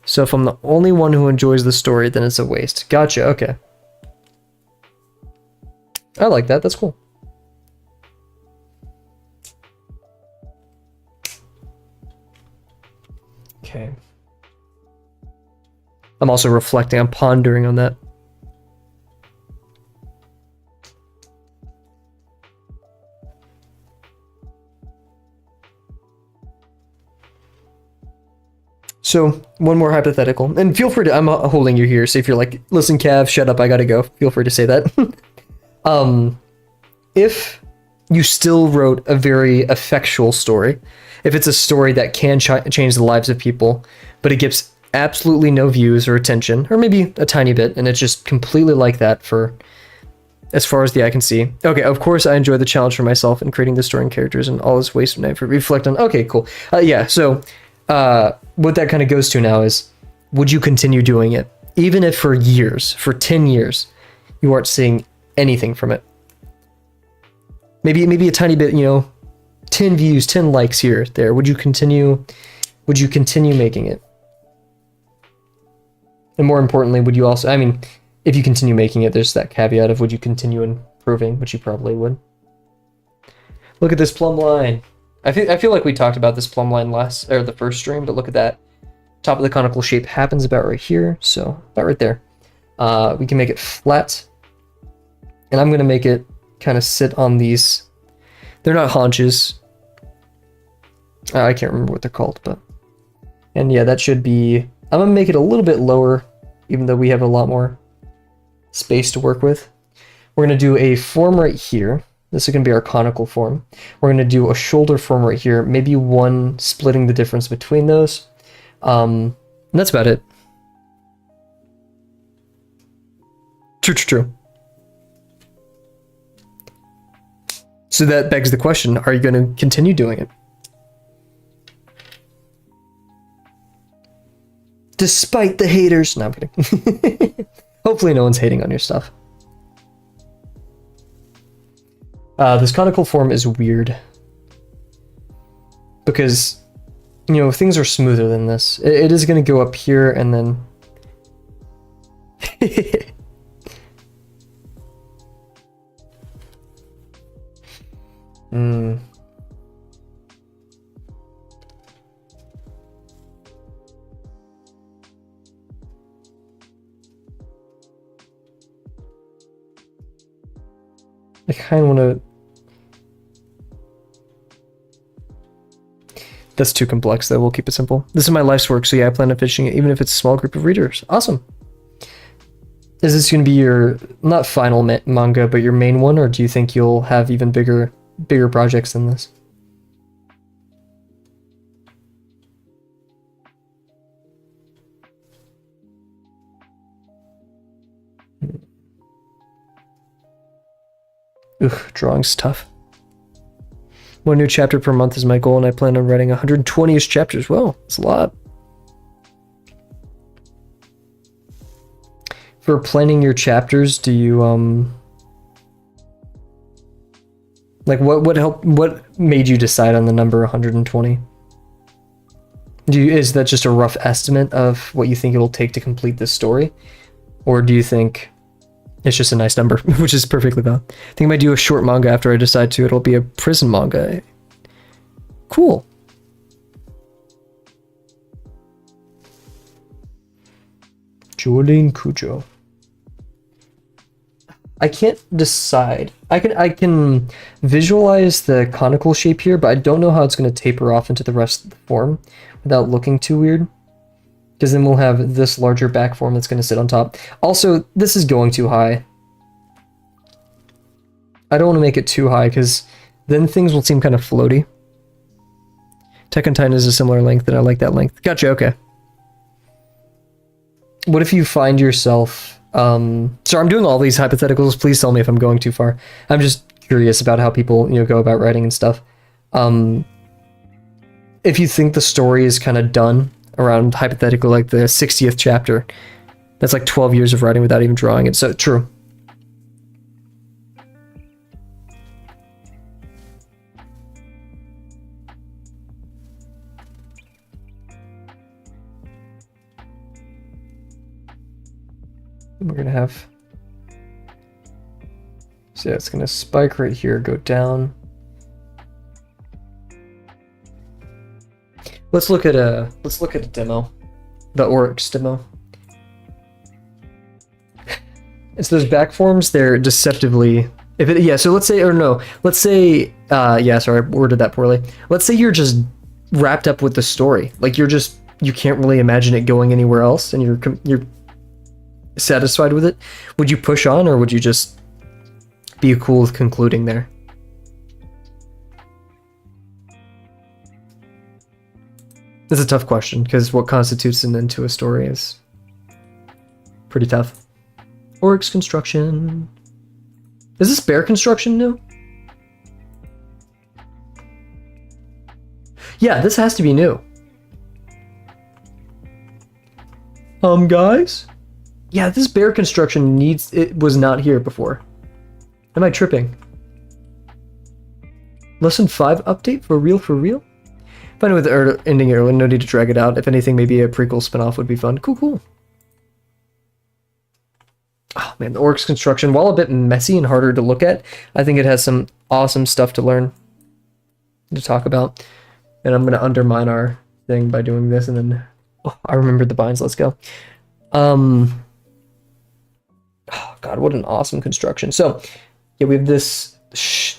So if I'm the only one who enjoys the story, then it's a waste. Gotcha, okay. I like that, that's cool. Okay. I'm also reflecting, I'm pondering on that. So, one more hypothetical, and feel free to, I'm holding you here, so if you're like, listen, Cav, shut up, I gotta go, feel free to say that. If you still wrote a very effectual story, if it's a story that can change the lives of people, but it gets absolutely no views or attention, or maybe a tiny bit, and it's just completely like that for as far as the eye can see. Okay, of course I enjoy the challenge for myself in creating the story and characters and all this waste of night for reflect on. Okay, cool. Yeah, so... what that kind of goes to now is, would you continue doing it? Even if for years, for 10 years, you aren't seeing anything from it. Maybe a tiny bit, you know, 10 views, 10 likes here, there. Would you continue making it? And more importantly, would you also, I mean, if you continue making it, there's that caveat of would you continue improving, which you probably would. Look at this plumb line. I feel like we talked about this plumb line the first stream, but look at that. Top of the conical shape happens about right here, so about right there. We can make it flat, and I'm gonna make it kind of sit on these. They're not haunches. I can't remember what they're called, but and yeah, that should be. I'm gonna make it a little bit lower, even though we have a lot more space to work with. We're gonna do a form right here. This is going to be our conical form. We're going to do a shoulder form right here, maybe one splitting the difference between those. And that's about it. True. So that begs the question, are you going to continue doing it? Despite the haters. No, I'm kidding. Hopefully no one's hating on your stuff. This conical form is weird because, you know, things are smoother than this. It is going to go up here and then... I kind of want to... That's too complex, though. We'll keep it simple. This is my life's work, so yeah, I plan on finishing it, even if it's a small group of readers. Awesome. Is this going to be your, not final manga, but your main one, or do you think you'll have even bigger projects than this? Ugh, drawing's tough. One new chapter per month is my goal, and I plan on writing 120-ish chapters. Well, it's a lot. For planning your chapters, do you like what made you decide on the number 120? Is that just a rough estimate of what you think it'll take to complete this story? Or do you think it's just a nice number, which is perfectly valid? I think I might do a short manga after I decide to. It'll be a prison manga. Cool. Jordan Kujo. I can't decide. I can visualize the conical shape here, but I don't know how it's going to taper off into the rest of the form without looking too weird. Because then we'll have this larger back form that's going to sit on top. Also, this is going too high. I don't want to make it too high because then things will seem kind of floaty. Attack on Titan is a similar length, and I like that length. Gotcha, okay. What if you find yourself... so I'm doing all these hypotheticals. Please tell me if I'm going too far. I'm just curious about how people, go about writing and stuff. If you think the story is kind of done around hypothetically like the 60th chapter, that's like 12 years of writing without even drawing it. So true. We're gonna have, so yeah, it's gonna spike right here, go down. Let's look at a demo, the Oryx demo. It's those back forms. They're deceptively, so let's say, yeah, sorry, I worded that poorly. Let's say you're just wrapped up with the story, like you can't really imagine it going anywhere else, and you're satisfied with it. Would you push on, or would you just be cool with concluding there? This is a tough question because what constitutes an end to a story is pretty tough. Oryx Construction. Is this Bear Construction new? Yeah, this has to be new. Guys? Yeah, this Bear Construction was not here before. Am I tripping? Lesson 5 update? For real, for real? Fine with ending early, no need to drag it out. If anything, maybe a prequel spinoff would be fun. Cool. Oh man, the Oryx Construction, while a bit messy and harder to look at, I think it has some awesome stuff to learn, to talk about. And I'm going to undermine our thing by doing this, and then... Oh, I remembered the binds, let's go. Oh god, what an awesome construction. So yeah, we have this,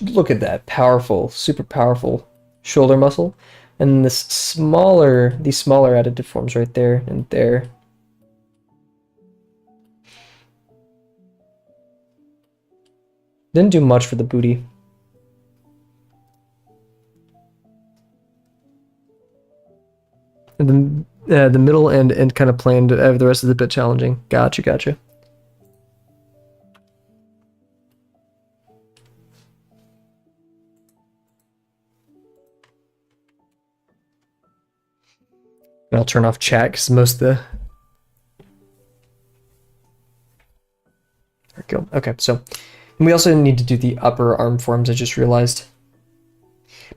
look at that, powerful, super powerful shoulder muscle, and these smaller additive forms right there and there. Didn't do much for the booty. And then the middle and kind of planned, the rest is a bit challenging. Gotcha. And I'll turn off chat because most of the... There we go. Okay, so and we also need to do the upper arm forms, I just realized.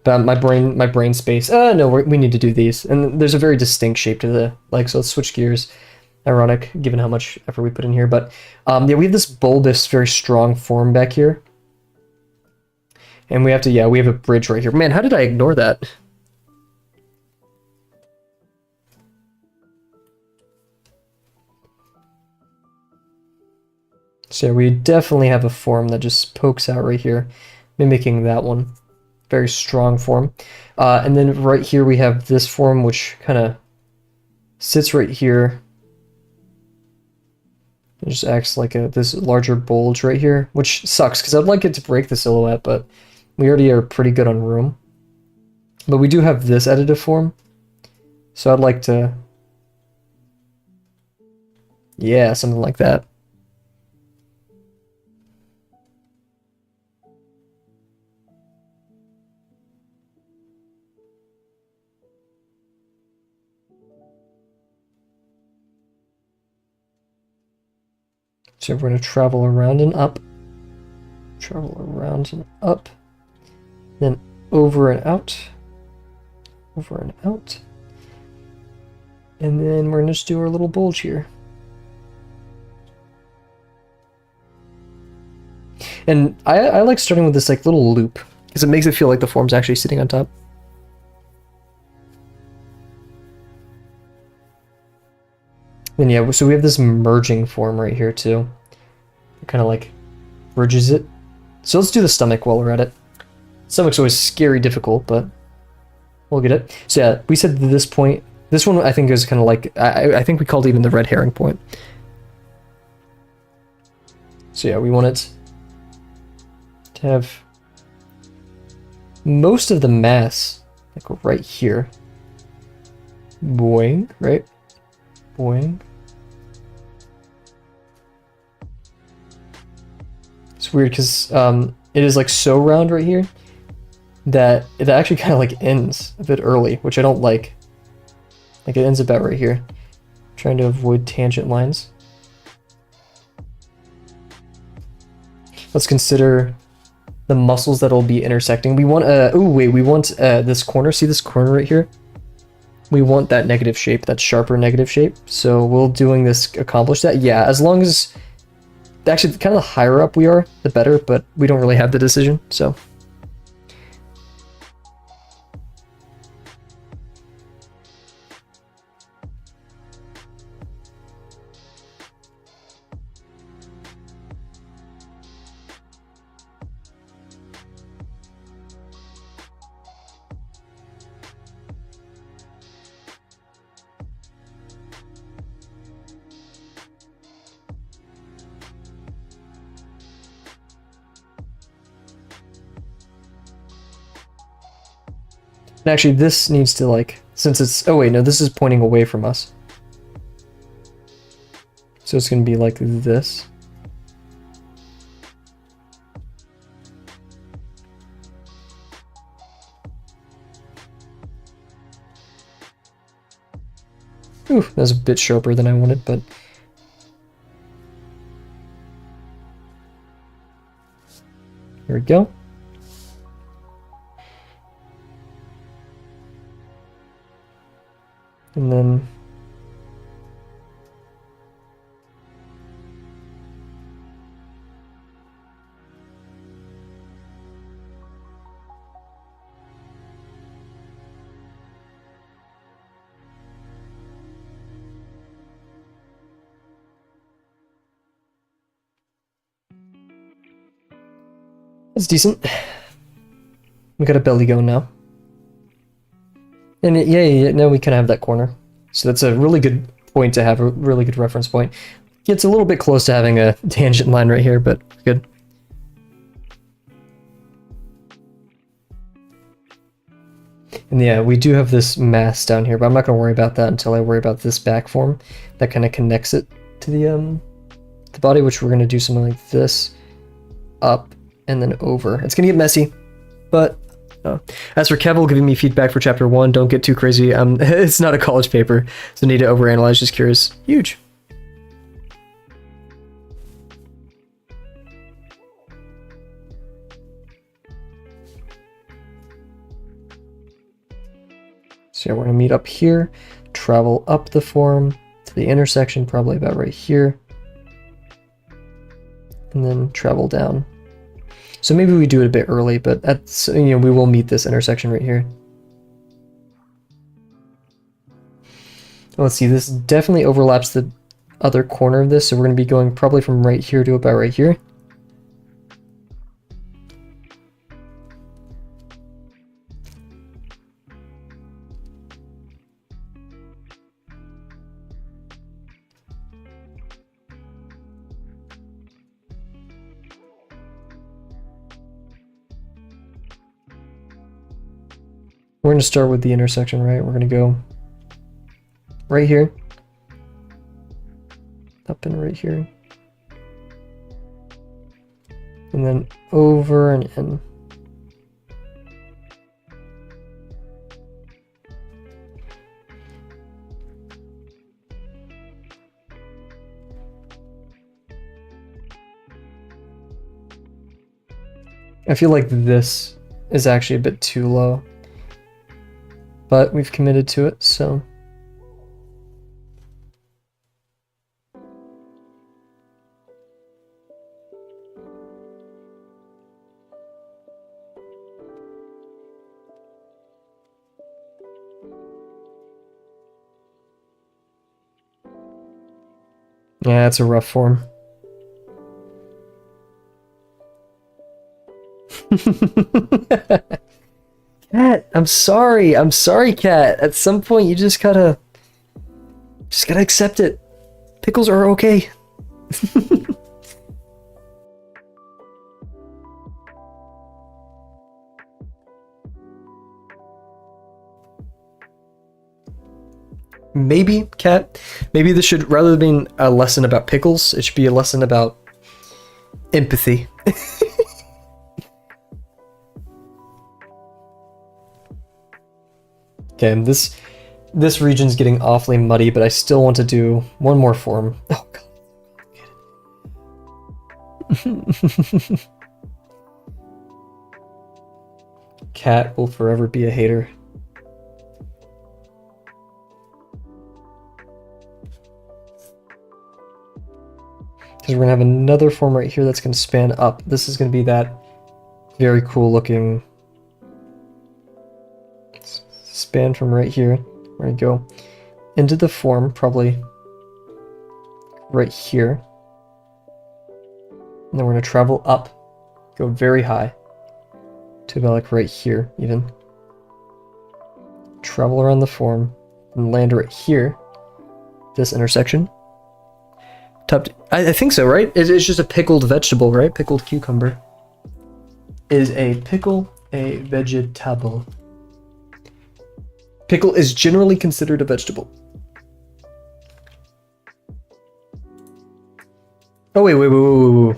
But my brain space... no, we need to do these. And there's a very distinct shape to the leg, so let's switch gears. Ironic, given how much effort we put in here. But yeah, we have this bulbous, very strong form back here. And we have to, we have a bridge right here. Man, how did I ignore that? So yeah, we definitely have a form that just pokes out right here, mimicking that one. Very strong form. And then right here we have this form which kind of sits right here. It just acts like this larger bulge right here, which sucks because I'd like it to break the silhouette, but we already are pretty good on room. But we do have this additive form, so I'd like to, yeah, something like that. So we're going to travel around and up, then over and out, and then we're going to just do our little bulge here. And I like starting with this like little loop, because it makes it feel like the form's actually sitting on top. And yeah, so we have this merging form right here too. It kind of like bridges it. So let's do the stomach while we're at it. Stomach's always scary difficult, but we'll get it. So yeah, we said this point. This one I think is kind of like, I think we called it even the red herring point. So yeah, we want it to have most of the mass like right here. Boing, right? Boing. It's weird because it is like so round right here that it actually kind of like ends a bit early, which I don't like. Like it ends about right here. Trying to avoid tangent lines. Let's consider the muscles that'll be intersecting. We want we want this corner. See this corner right here? We want that negative shape, that sharper negative shape. So will doing this accomplish that? Yeah, as long as actually kind of the higher up we are, the better, but we don't really have the decision, so. And actually, this needs to like, since it's, oh wait, no, this is pointing away from us. So it's going to be like this. Ooh, that was a bit sharper than I wanted, but. Here we go. And then that's decent. We got a belly going now. And yeah, now we kind of have that corner. So that's a really good point to have, a really good reference point. It's a little bit close to having a tangent line right here, but good. And yeah, we do have this mass down here, but I'm not going to worry about that until I worry about this back form that kind of connects it to the body, which we're going to do something like this, up, and then over. It's going to get messy, but as for Kavel giving me feedback for chapter 1, don't get too crazy. It's not a college paper, so need to overanalyze, just curious. Huge. So yeah, we're going to meet up here, travel up the form to the intersection, probably about right here, and then travel down. So maybe we do it a bit early, but that's, we will meet this intersection right here. Let's see, this definitely overlaps the other corner of this, so we're going to be going probably from right here to about right here. We're going to start with the intersection, right? We're going to go right here. Up and right here. And then over and in. I feel like this is actually a bit too low. But we've committed to it, so. Yeah, it's a rough form. Cat, I'm sorry, Cat. At some point, you just gotta accept it. Pickles are okay. Maybe, Cat, maybe this should, rather than being a lesson about pickles, it should be a lesson about empathy. Okay, this region's getting awfully muddy, but I still want to do one more form. Oh god. Cat will forever be a hater. Because we're gonna have another form right here that's gonna span up. This is gonna be that very cool looking span from right here. We're gonna go into the form, probably right here. And then we're gonna travel up, go very high, to about like right here even. Travel around the form, and land right here, this intersection. I think so, right? It's just a pickled vegetable, right? Pickled cucumber. Is a pickle a vegetable? Pickle is generally considered a vegetable. Oh, wait.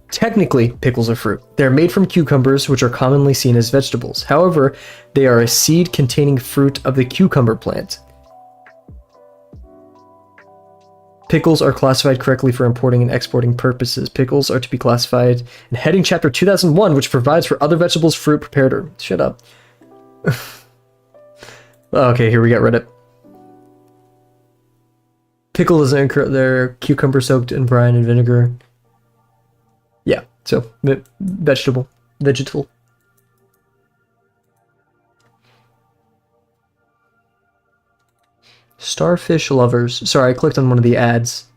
Technically, pickles are fruit. They're made from cucumbers, which are commonly seen as vegetables. However, they are a seed-containing fruit of the cucumber plant. Pickles are classified correctly for importing and exporting purposes. Pickles are to be classified in Heading Chapter 2001, which provides for other vegetables, fruit, prepared or... Shut up. Okay, here we got Reddit. Pickle is incorrect there. Cucumber soaked in brine and vinegar. Yeah, so vegetable. Starfish lovers. Sorry, I clicked on one of the ads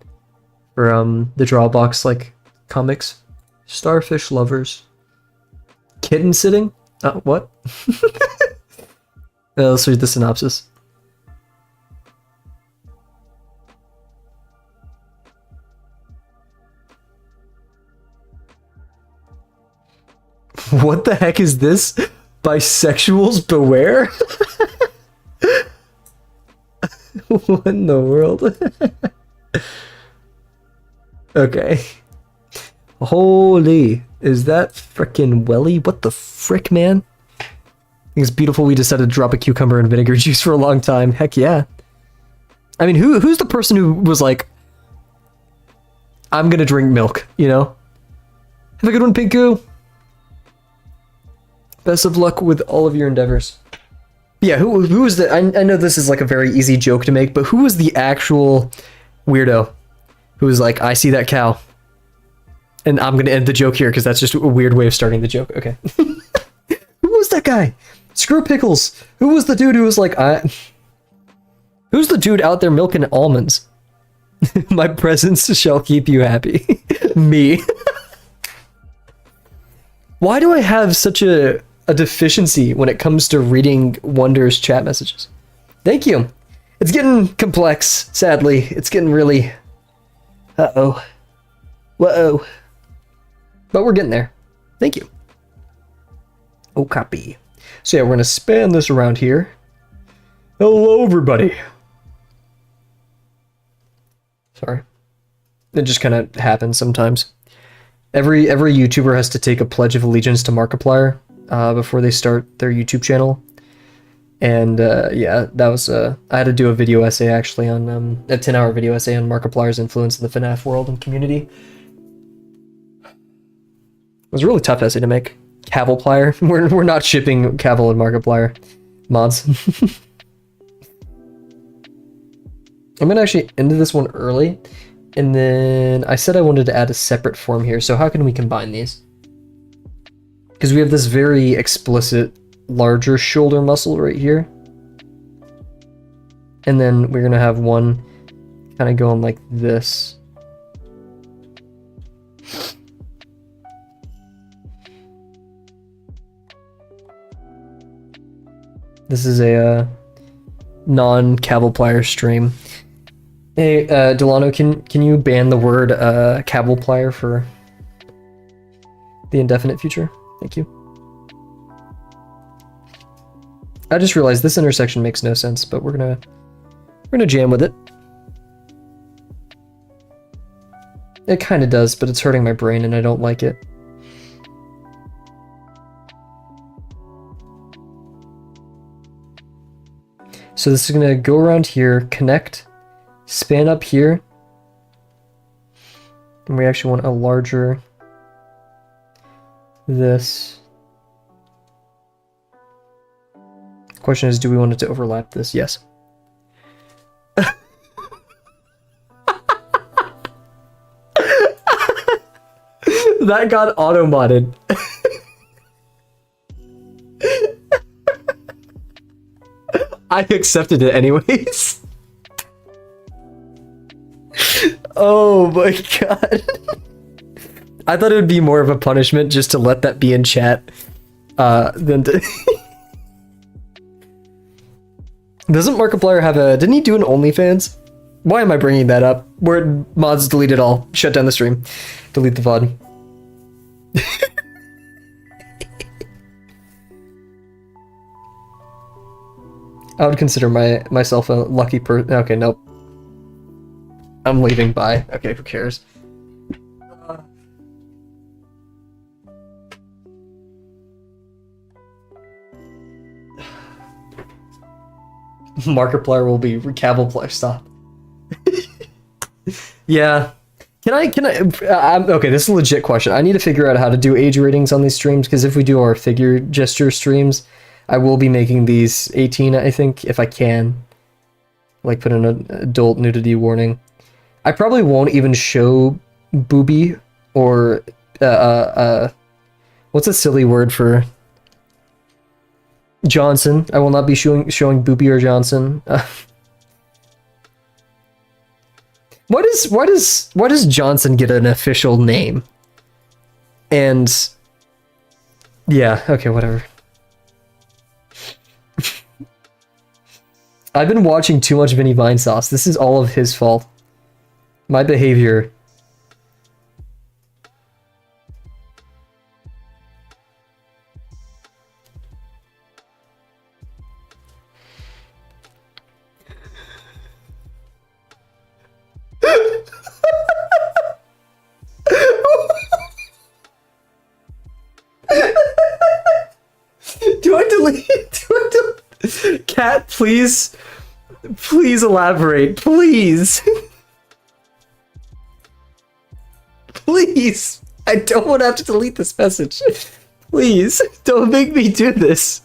for the Drawbox like comics. Starfish lovers. Kitten sitting? What? Let's read the synopsis. What the heck is this? Bisexuals beware? What in the world? Okay. Holy, is that frickin' welly? What the frick, man? I think it's beautiful we decided to drop a cucumber and vinegar juice for a long time. Heck yeah. I mean, who's the person who was like, I'm gonna drink milk, you know? Have a good one, Pinku. Best of luck with all of your endeavors. Yeah, who was the... I know this is like a very easy joke to make, but who was the actual weirdo who was like, I see that cow. And I'm gonna end the joke here because that's just a weird way of starting the joke. Okay. Who was that guy? Screw pickles. Who was the dude who was like, Who's the dude out there milking almonds? My presence shall keep you happy. Me. Why do I have such a deficiency when it comes to reading Wonder's chat messages? Thank you. It's getting complex, sadly. It's getting really... Uh-oh. Whoa. But we're getting there. Thank you. Okapi. So yeah, we're going to span this around here. Hello, everybody. Sorry. It just kind of happens sometimes. Every YouTuber has to take a pledge of allegiance to Markiplier before they start their YouTube channel. And yeah, that was I had to do a video essay actually on a 10-hour video essay on Markiplier's influence in the FNAF world and community. It was a really tough essay to make. Kavelplier. We're not shipping Kavel and Markiplier mods. I'm gonna actually end this one early, and then I said I wanted to add a separate form here. So how can we combine these? Because we have this very explicit larger shoulder muscle right here, and then we're gonna have one kind of going like this. This is a non-Kavelplier stream. Hey, Delano, can you ban the word Kavelplier for the indefinite future? Thank you. I just realized this intersection makes no sense, but we're gonna jam with it. It kind of does, but it's hurting my brain and I don't like it. So this is gonna go around here, connect, span up here, and we actually want a larger this. The question is, do we want it to overlap this? Yes. That got auto-modded. I accepted it anyways. Oh my god. I thought it would be more of a punishment just to let that be in chat than to... Doesn't Markiplier have a... Didn't he do an OnlyFans? Why am I bringing that up? Where mods delete it all. Shut down the stream. Delete the VOD. I would consider myself a lucky person. Okay, nope. I'm leaving. Bye. Okay, who cares? Markiplier will be Kavelplier. Stop. Yeah. Can I, okay, this is a legit question. I need to figure out how to do age ratings on these streams, because if we do our figure gesture streams, I will be making these 18, I think, if I can. Like, put an adult nudity warning. I probably won't even show booby or, what's a silly word for Johnson? I will not be showing booby or Johnson. Why does Johnson get an official name? And yeah, okay, whatever. I've been watching too much Vinny Vinesauce. This is all of his fault. My behavior. Do I delete? Cat, please elaborate, please. Please, I don't want to have to delete this message. Please, don't make me do this.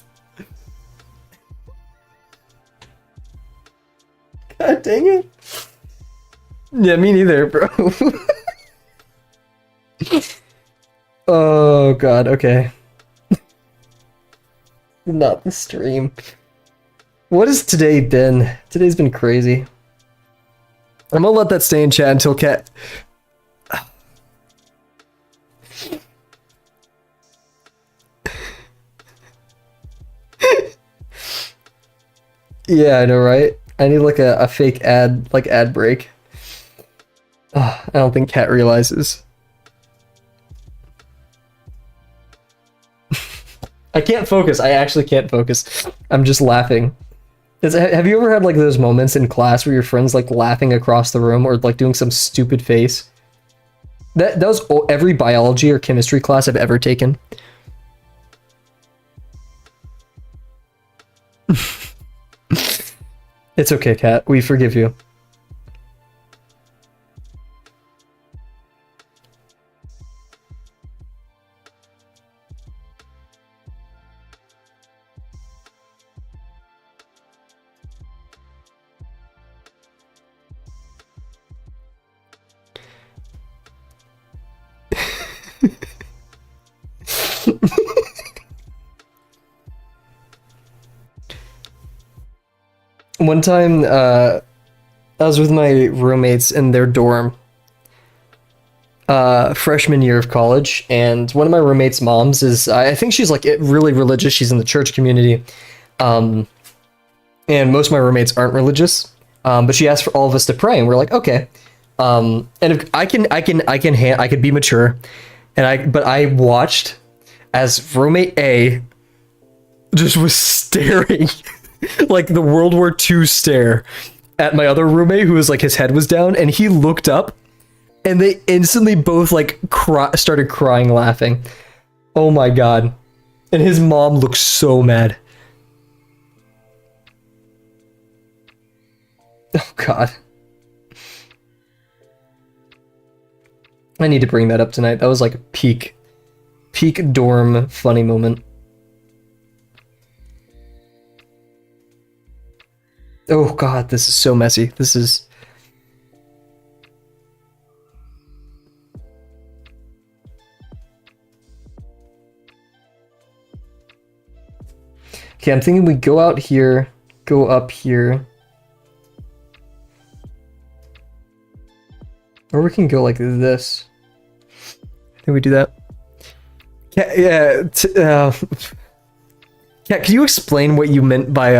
God dang it. Yeah, me neither, bro. Oh god, okay. Not the stream. What has today been? Today's been crazy. I'm gonna let that stay in chat until Cat. Yeah, I know, right? I need like a fake ad, like ad break. I don't think Cat realizes. I can't focus. I actually can't focus. I'm just laughing. Have you ever had like those moments in class where your friend's like laughing across the room or like doing some stupid face? That was every biology or chemistry class I've ever taken. It's okay, Kat. We forgive you. One time, I was with my roommates in their dorm, freshman year of college, and one of my roommates' moms is, I think she's like really religious. She's in the church community, and most of my roommates aren't religious. But she asked for all of us to pray, and we're like, okay. And if I could be mature, but I watched as roommate A just was staring. Like the World War II stare at my other roommate who was like his head was down, and he looked up and they instantly both like started crying laughing. Oh my god. And his mom looked so mad. Oh god. I need to bring that up tonight. That was like a peak dorm funny moment. Oh god, this is so messy. This is... Okay, I'm thinking we go out here, go up here. Or we can go like this. I think we do that. Yeah, yeah, can you explain what you meant by,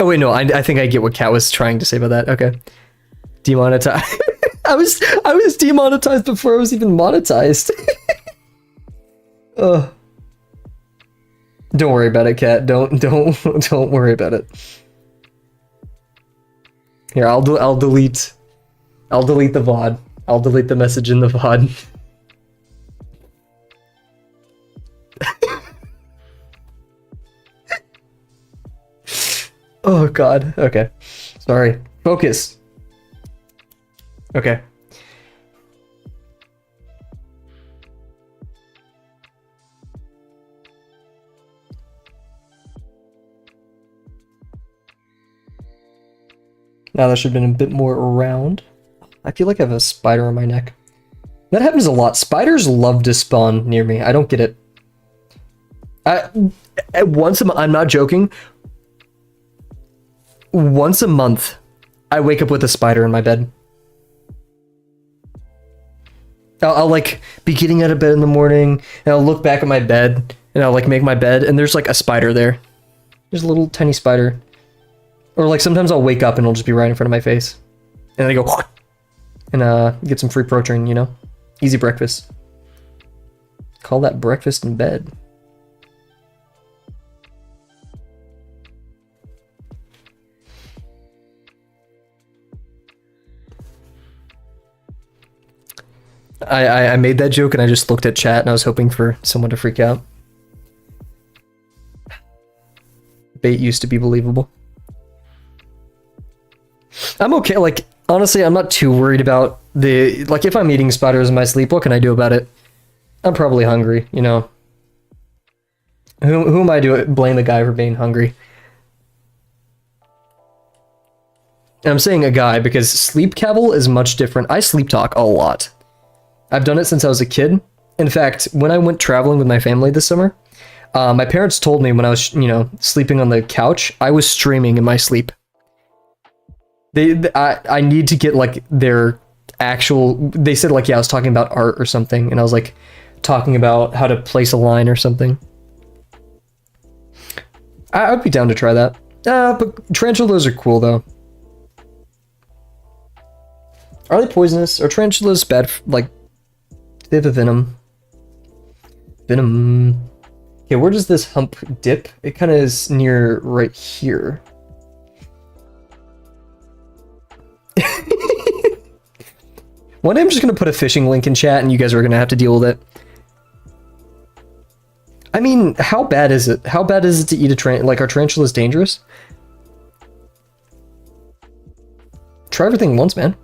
Oh wait, no, I think I get what Kat was trying to say about that. Okay. Demonetized. I was demonetized before I was even monetized. Don't worry about it, Kat. Don't worry about it. Here, I'll delete the VOD. I'll delete the message in the VOD. Oh god, okay. Sorry. Focus. Okay. Now that should have been a bit more around. I feel like I have a spider on my neck. That happens a lot. Spiders love to spawn near me. I don't get it. I'm not joking. Once a month, I wake up with a spider in my bed. I'll like be getting out of bed in the morning, and I'll look back at my bed, and I'll like make my bed, and there's like a spider there. There's a little tiny spider. Or like sometimes I'll wake up and it'll just be right in front of my face. And then I go, and get some free protein, you know? Easy breakfast. Call that breakfast in bed. I made that joke and I just looked at chat and I was hoping for someone to freak out. Bait used to be believable. I'm okay, like, honestly, I'm not too worried about like, if I'm eating spiders in my sleep, what can I do about it? I'm probably hungry, you know? Who am I to blame the guy for being hungry? And I'm saying a guy because sleep Kavel is much different. I sleep talk a lot. I've done it since I was a kid. In fact, when I went traveling with my family this summer, my parents told me when I was, you know, sleeping on the couch, I was streaming in my sleep. I need to get like their actual. They said like, yeah, I was talking about art or something, and I was like talking about how to place a line or something. I'd be down to try that. But tarantulas are cool though. Are they poisonous? Are tarantulas bad? Like, do they have a venom? Venom. Okay, where does this hump dip? It kind of is near right here. One day I'm just gonna put a fishing link in chat, and you guys are gonna have to deal with it. I mean, how bad is it? How bad is it to eat a tarantula? Like, are tarantulas dangerous? Try everything once, man.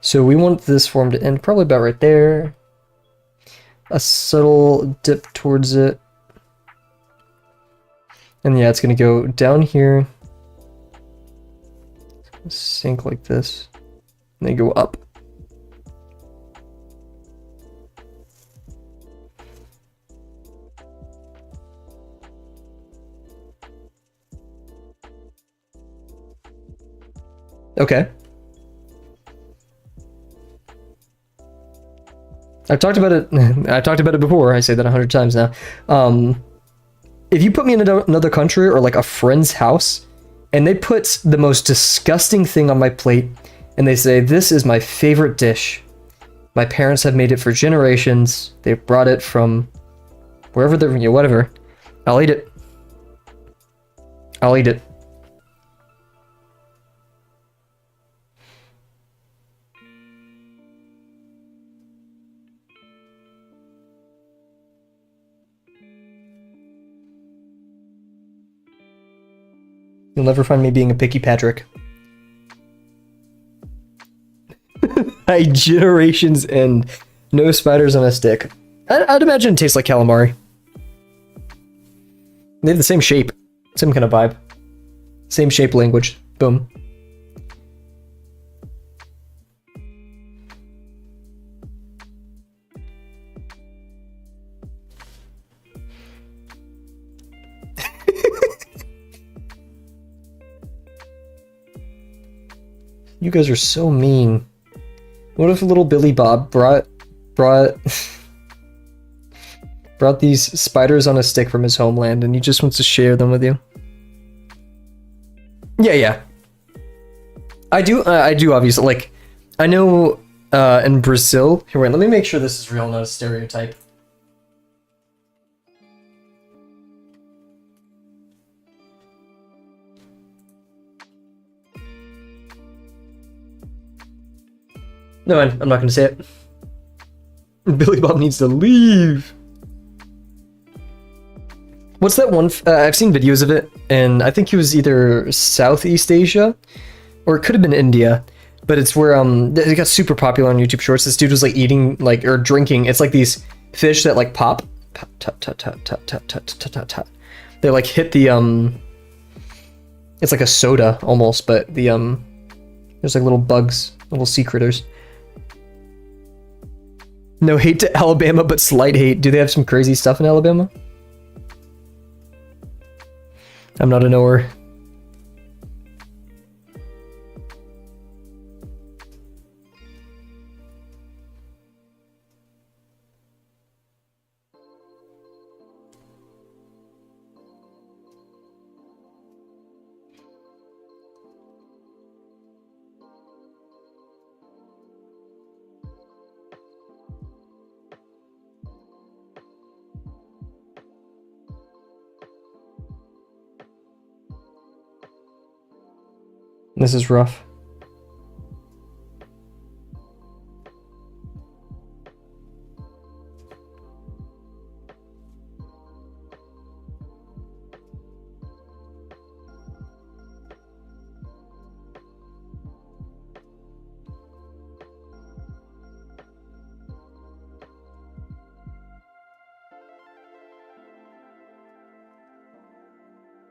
So we want this form to end probably about right there. A subtle dip towards it. And yeah, it's gonna go down here. Sink like this. And then go up. Okay. I've talked about it. I've talked about it before. I say that 100 times now. If you put me in another country or like a friend's house, and they put the most disgusting thing on my plate, and they say, "This is my favorite dish. My parents have made it for generations. They brought it from wherever they're, you know, whatever." I'll eat it. I'll eat it. You'll never find me being a picky Patrick. By generations end. No spiders on a stick. I'd imagine it tastes like calamari. They have the same shape. Same kind of vibe. Same shape language. Boom. You guys are so mean. What if little Billy Bob brought these spiders on a stick from his homeland and he just wants to share them with you? Yeah. I do obviously, like, I know in Brazil, here, wait, let me make sure this is real, not a stereotype. No, I'm not going to say it. Billy Bob needs to leave. What's that one? I've seen videos of it, and I think it was either Southeast Asia, or it could have been India. But it's where it got super popular on YouTube Shorts. This dude was like eating, like, or drinking. It's like these fish that like pop. They like hit the It's like a soda almost, but the there's like little bugs, little sea critters. No hate to Alabama, but slight hate. Do they have some crazy stuff in Alabama? I'm not a knower. This is rough.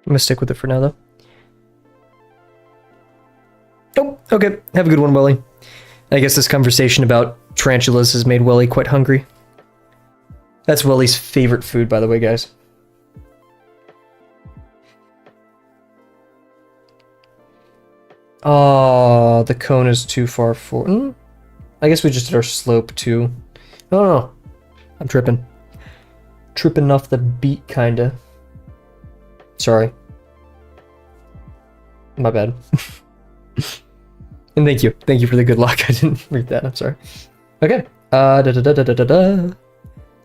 I'm gonna stick with it for now, though. Oh, okay. Have a good one, Welly. I guess this conversation about tarantulas has made Welly quite hungry. That's Welly's favorite food, by the way, guys. Oh, the cone is too far forward. I guess we just did our slope too. Oh no, I'm tripping. Tripping off the beat, kinda. Sorry. My bad. And thank you for the good luck. I didn't read that. I'm sorry. Okay.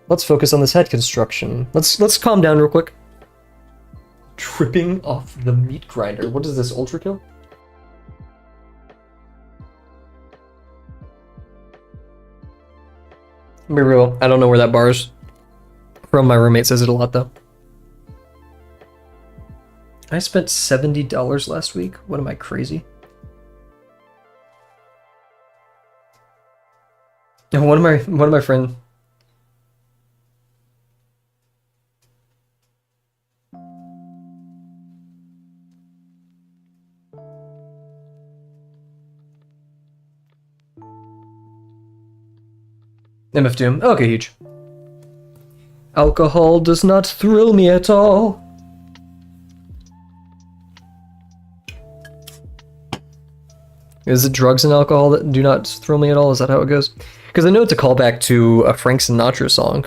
Let's focus on this head construction. Let's calm down real quick. Tripping off the meat grinder. What is this, ultra kill? Be real, I don't know where that bar is from. My roommate says it a lot though. I spent $70 last week. What am I, crazy? And one of my friend. MF Doom. Okay, huge. Alcohol does not thrill me at all. Is it drugs and alcohol that do not thrill me at all? Is that how it goes? Because I know it's a callback to a Frank Sinatra song.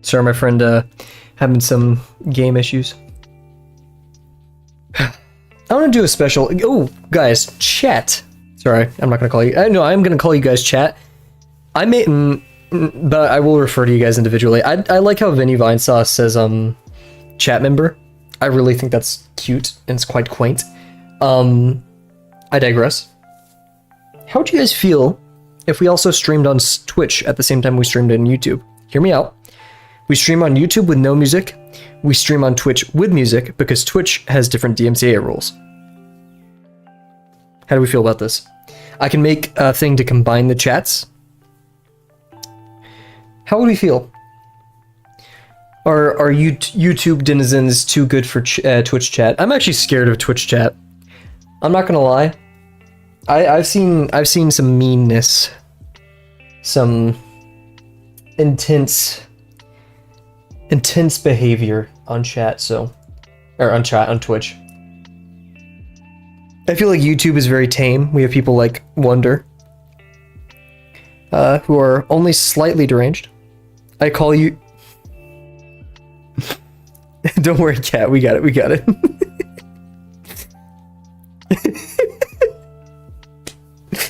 Sorry, my friend, having some game issues. I want to do a special. Oh, guys, chat. Sorry, I'm not gonna call you. No, I'm gonna call you guys chat. I may, but I will refer to you guys individually. I like how Vinny Vinesauce says chat member. I really think that's cute and it's quite quaint. I digress. How would you guys feel if we also streamed on Twitch at the same time we streamed on YouTube? Hear me out. We stream on YouTube with no music. We stream on Twitch with music because Twitch has different DMCA rules. How do we feel about this? I can make a thing to combine the chats. How would we feel? Are YouTube denizens too good for Twitch chat? I'm actually scared of Twitch chat. I'm not gonna lie. I've seen some meanness, some intense behavior on chat, on Twitch. I feel like YouTube is very tame. We have people like Wonder, who are only slightly deranged. I call you. Don't worry, cat. We got it.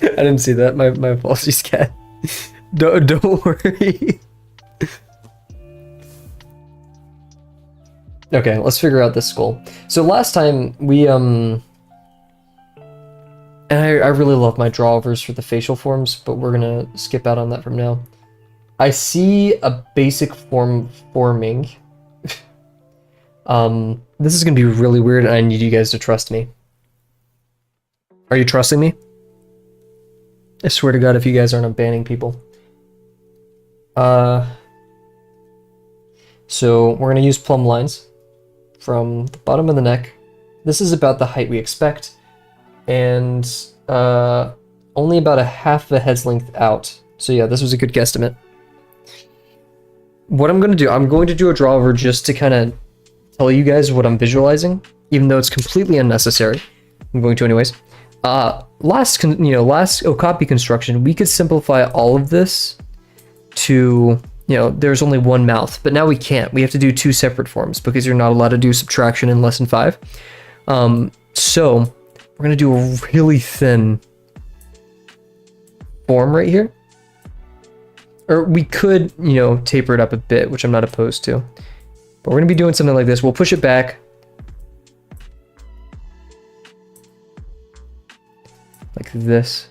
I didn't see that. My apologies, cat. Don't worry. Okay, let's figure out this skull. So last time we and I really love my drawovers for the facial forms, but we're gonna skip out on that from now. I see a basic form forming. This is gonna be really weird, and I need you guys to trust me. Are you trusting me? I swear to God, if you guys aren't, I'm banning people. So we're gonna use plumb lines from the bottom of the neck. This is about the height we expect, and only about a half a head's length out. So yeah, this was a good guesstimate. What I'm going to do a draw over just to kind of tell you guys what I'm visualizing, even though it's completely unnecessary. I'm going to anyways. Last Okapi construction, we could simplify all of this to, there's only one mouth, but now we can't. We have to do two separate forms because you're not allowed to do subtraction in lesson 5. So we're going to do a really thin form right here. Or we could, taper it up a bit, which I'm not opposed to. But we're going to be doing something like this. We'll push it back. Like this.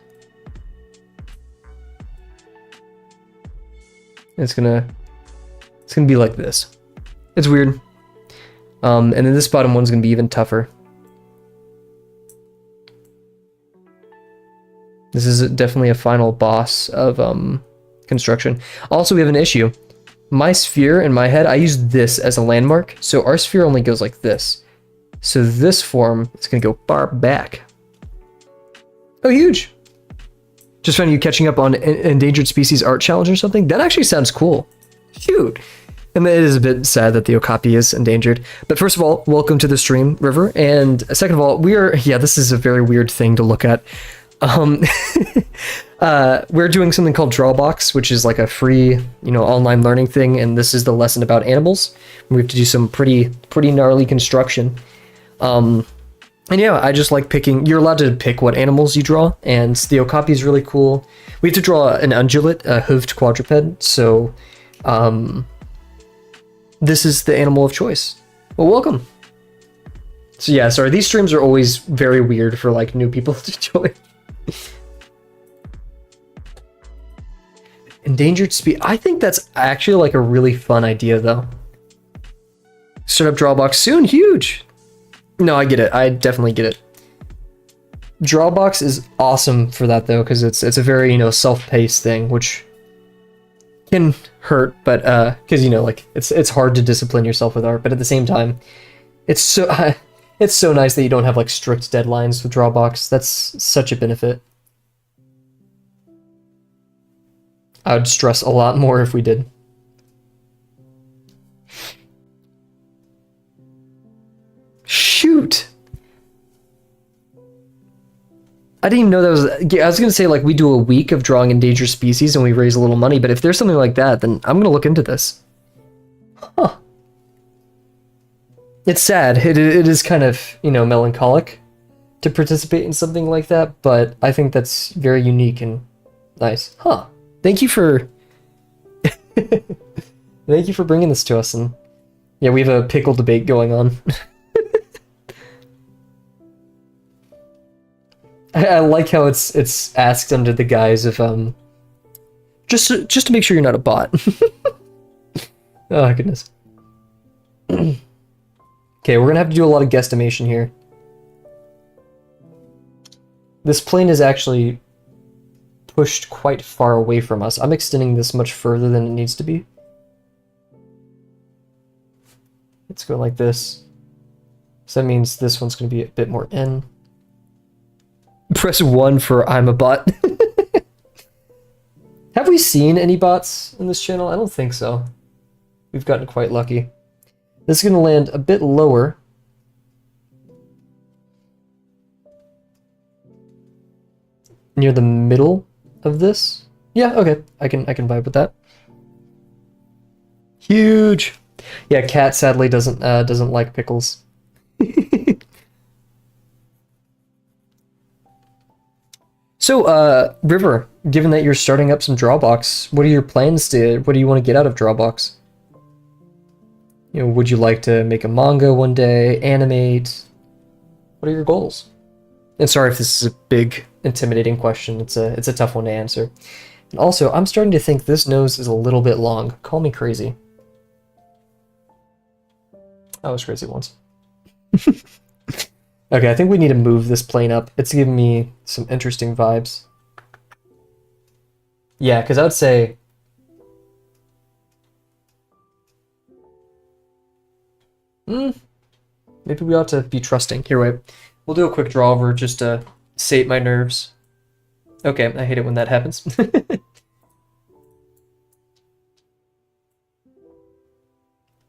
It's gonna be like this. It's weird. And then this bottom one's gonna be even tougher. This is definitely a final boss of construction. Also, we have an issue. My sphere in my head, I use this as a landmark. So our sphere only goes like this. So this form is going to go far back. Oh, huge. Just found you catching up on Endangered Species Art Challenge or something. That actually sounds cool. Shoot. And it is a bit sad that the Okapi is endangered. But first of all, welcome to the stream, River. And second of all, this is a very weird thing to look at. We're doing something called Drawbox, which is like a free, online learning thing. And this is the lesson about animals. We have to do some pretty gnarly construction. And yeah, I just like picking. You're allowed to pick what animals you draw, and the Okapi is really cool. We have to draw an ungulate, a hoofed quadruped. So, this is the animal of choice. Well, welcome. So yeah, sorry, these streams are always very weird for like new people to join. Endangered species. I think that's actually like a really fun idea though. Start up Drawbox soon, huge. No, I get it. I definitely get it. Drawbox is awesome for that though, because it's a very self-paced thing, which can hurt, but because like it's hard to discipline yourself with art, but at the same time, it's so nice that you don't have like strict deadlines with Drawbox. That's such a benefit. I would stress a lot more if we did. Shoot! I didn't even know that was... I was going to say, like, we do a week of drawing endangered species and we raise a little money, but if there's something like that, then I'm going to look into this. Huh. It's sad. It is kind of, melancholic to participate in something like that, but I think that's very unique and nice. Huh. Thank you for... Thank you for bringing this to us, and... Yeah, we have a pickle debate going on. I like how it's asked under the guise of just to make sure you're not a bot. Oh goodness. Okay, we're gonna have to do a lot of guesstimation here. This plane is actually pushed quite far away from us. I'm extending this much further than it needs to be. Let's go like this. So that means this one's gonna be a bit more in. Press 1 for I'm a bot. Have we seen any bots in this channel? I don't think so. We've gotten quite lucky. This is going to land a bit lower. Near the middle of this. Yeah, okay. I can vibe with that. Huge. Yeah, Cat sadly doesn't like pickles. So, River, given that you're starting up some Drawbox, what are your plans what do you want to get out of Drawbox? Would you like to make a manga one day, animate? What are your goals? And sorry if this is a big, intimidating question. It's a tough one to answer. And also, I'm starting to think this nose is a little bit long. Call me crazy. I was crazy once. Okay, I think we need to move this plane up. It's giving me some interesting vibes. Yeah, because I would say... maybe we ought to be trusting. Here, wait. We'll do a quick draw over just to sate my nerves. Okay, I hate it when that happens.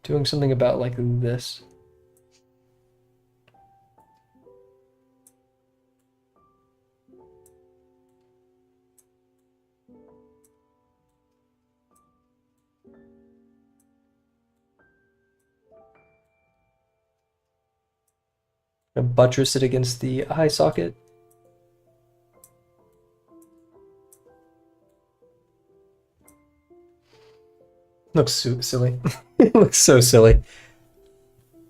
Doing something about, like, this. Buttress it against the eye socket. Looks so silly. It looks so silly.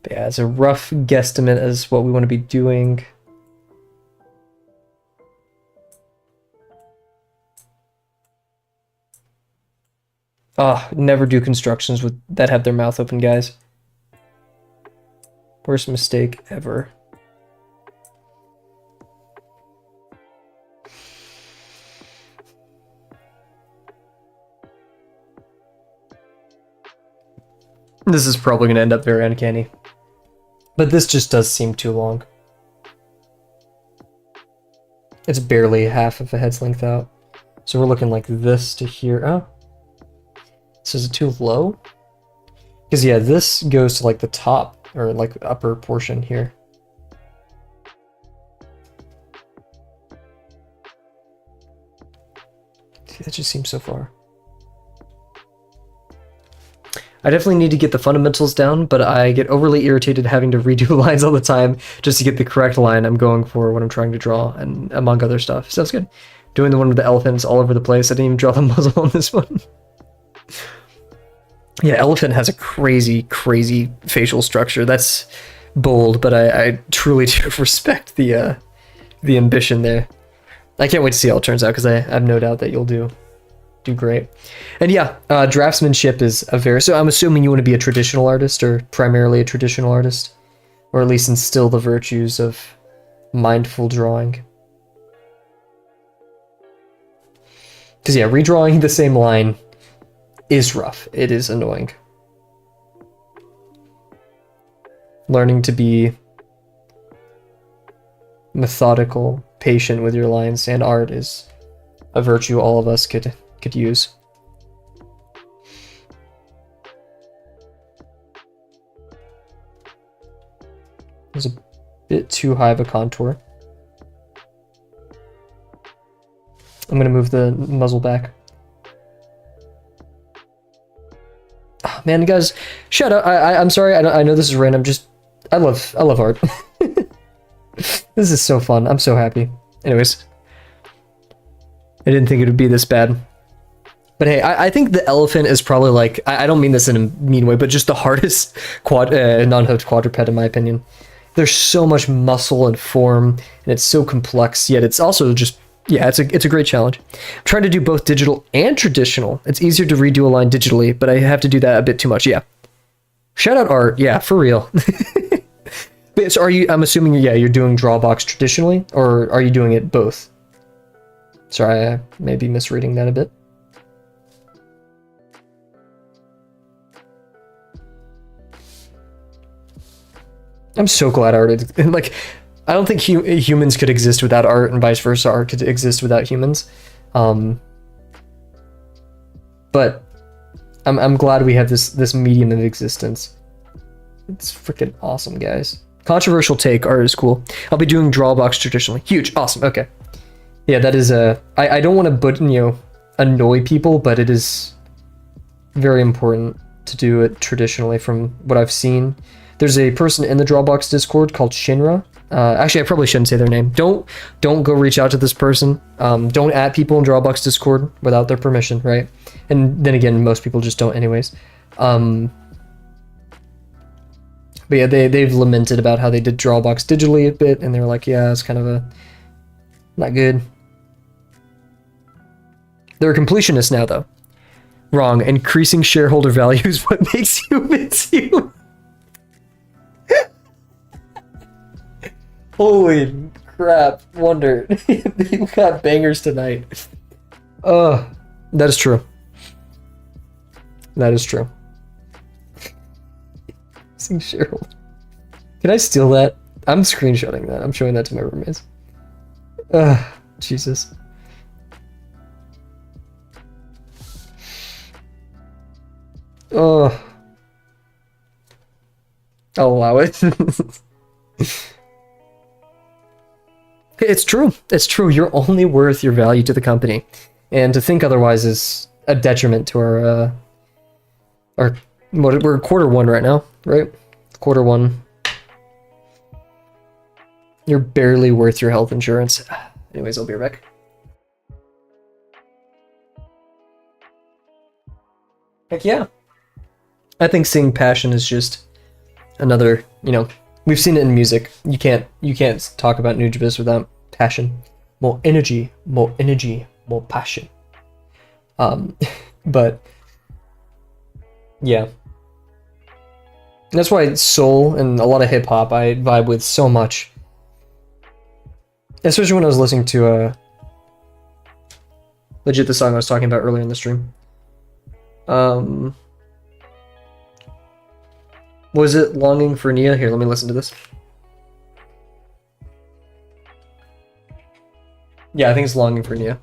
But yeah, it's a rough guesstimate as what we want to be doing. Ah, never do constructions with that have their mouth open, guys. Worst mistake ever. This is probably going to end up very uncanny. But this just does seem too long. It's barely half of a head's length out. So we're looking like this to here. Oh. So is it too low? Because yeah, this goes to like the top, or like the upper portion here. See, that just seems so far. I definitely need to get the fundamentals down, but I get overly irritated having to redo lines all the time just to get the correct line I'm going for when I'm trying to draw, and among other stuff. So that's good. Doing the one with the elephants all over the place. I didn't even draw the muzzle on this one. Yeah, elephant has a crazy, crazy facial structure. That's bold, but I truly do respect the ambition there. I can't wait to see how it turns out, because I have no doubt that you'll do great. And yeah, draftsmanship is a very... So I'm assuming you want to be a traditional artist, or primarily a traditional artist, or at least instill the virtues of mindful drawing. Because yeah, redrawing the same line is rough. It is annoying. Learning to be methodical, patient with your lines and art is a virtue all of us could use. There's a bit too high of a contour. I'm gonna move the muzzle back. Oh, man, guys, shout out. I'm sorry. I know this is random. Just I love art. This is so fun. I'm so happy. Anyways, I didn't think it would be this bad. But hey, I think the elephant is probably like, I don't mean this in a mean way, but just the hardest non-hooked quadruped in my opinion. There's so much muscle and form, and it's so complex, yet it's also just, yeah, it's a great challenge. I'm trying to do both digital and traditional. It's easier to redo a line digitally, but I have to do that a bit too much, yeah. Shout out art, yeah, for real. But so I'm assuming, yeah, you're doing Drawbox traditionally, or are you doing it both? Sorry, I may be misreading that a bit. I'm so glad art, like, I don't think humans could exist without art, and vice versa, art could exist without humans. But I'm glad we have this medium of existence. It's freaking awesome, guys. Controversial take, art is cool. I'll be doing Drawbox traditionally. Huge, awesome, okay. Yeah, that is I don't want to, annoy people, but it is very important to do it traditionally from what I've seen. There's a person in the Drawbox Discord called Shinra. Actually, I probably shouldn't say their name. Don't go reach out to this person. Don't add people in Drawbox Discord without their permission, right? And then again, most people just don't anyways. But yeah, they've lamented about how they did Drawbox digitally a bit, and they're like, yeah, it's kind of not good. They're a completionist now, though. Wrong. Increasing shareholder value is what makes humans human. Holy crap, Wonder. You got bangers tonight. That is true. That is true. Shareholder. Can I steal that? I'm screenshotting that. I'm showing that to my roommates. Jesus. Oh. I'll allow it. It's true. It's true. You're only worth your value to the company. And to think otherwise is a detriment to our we're quarter one right now, right? Quarter one. You're barely worth your health insurance. Anyways, I'll be right back. Heck yeah. I think seeing passion is just another, we've seen it in music. You can't talk about Nujabes without passion. More energy, more passion. But yeah. That's why soul and a lot of hip hop I vibe with so much. Especially when I was listening to legit the song I was talking about earlier in the stream. Was it Longing for Nia? Here, let me listen to this. Yeah, I think it's Longing for Nia.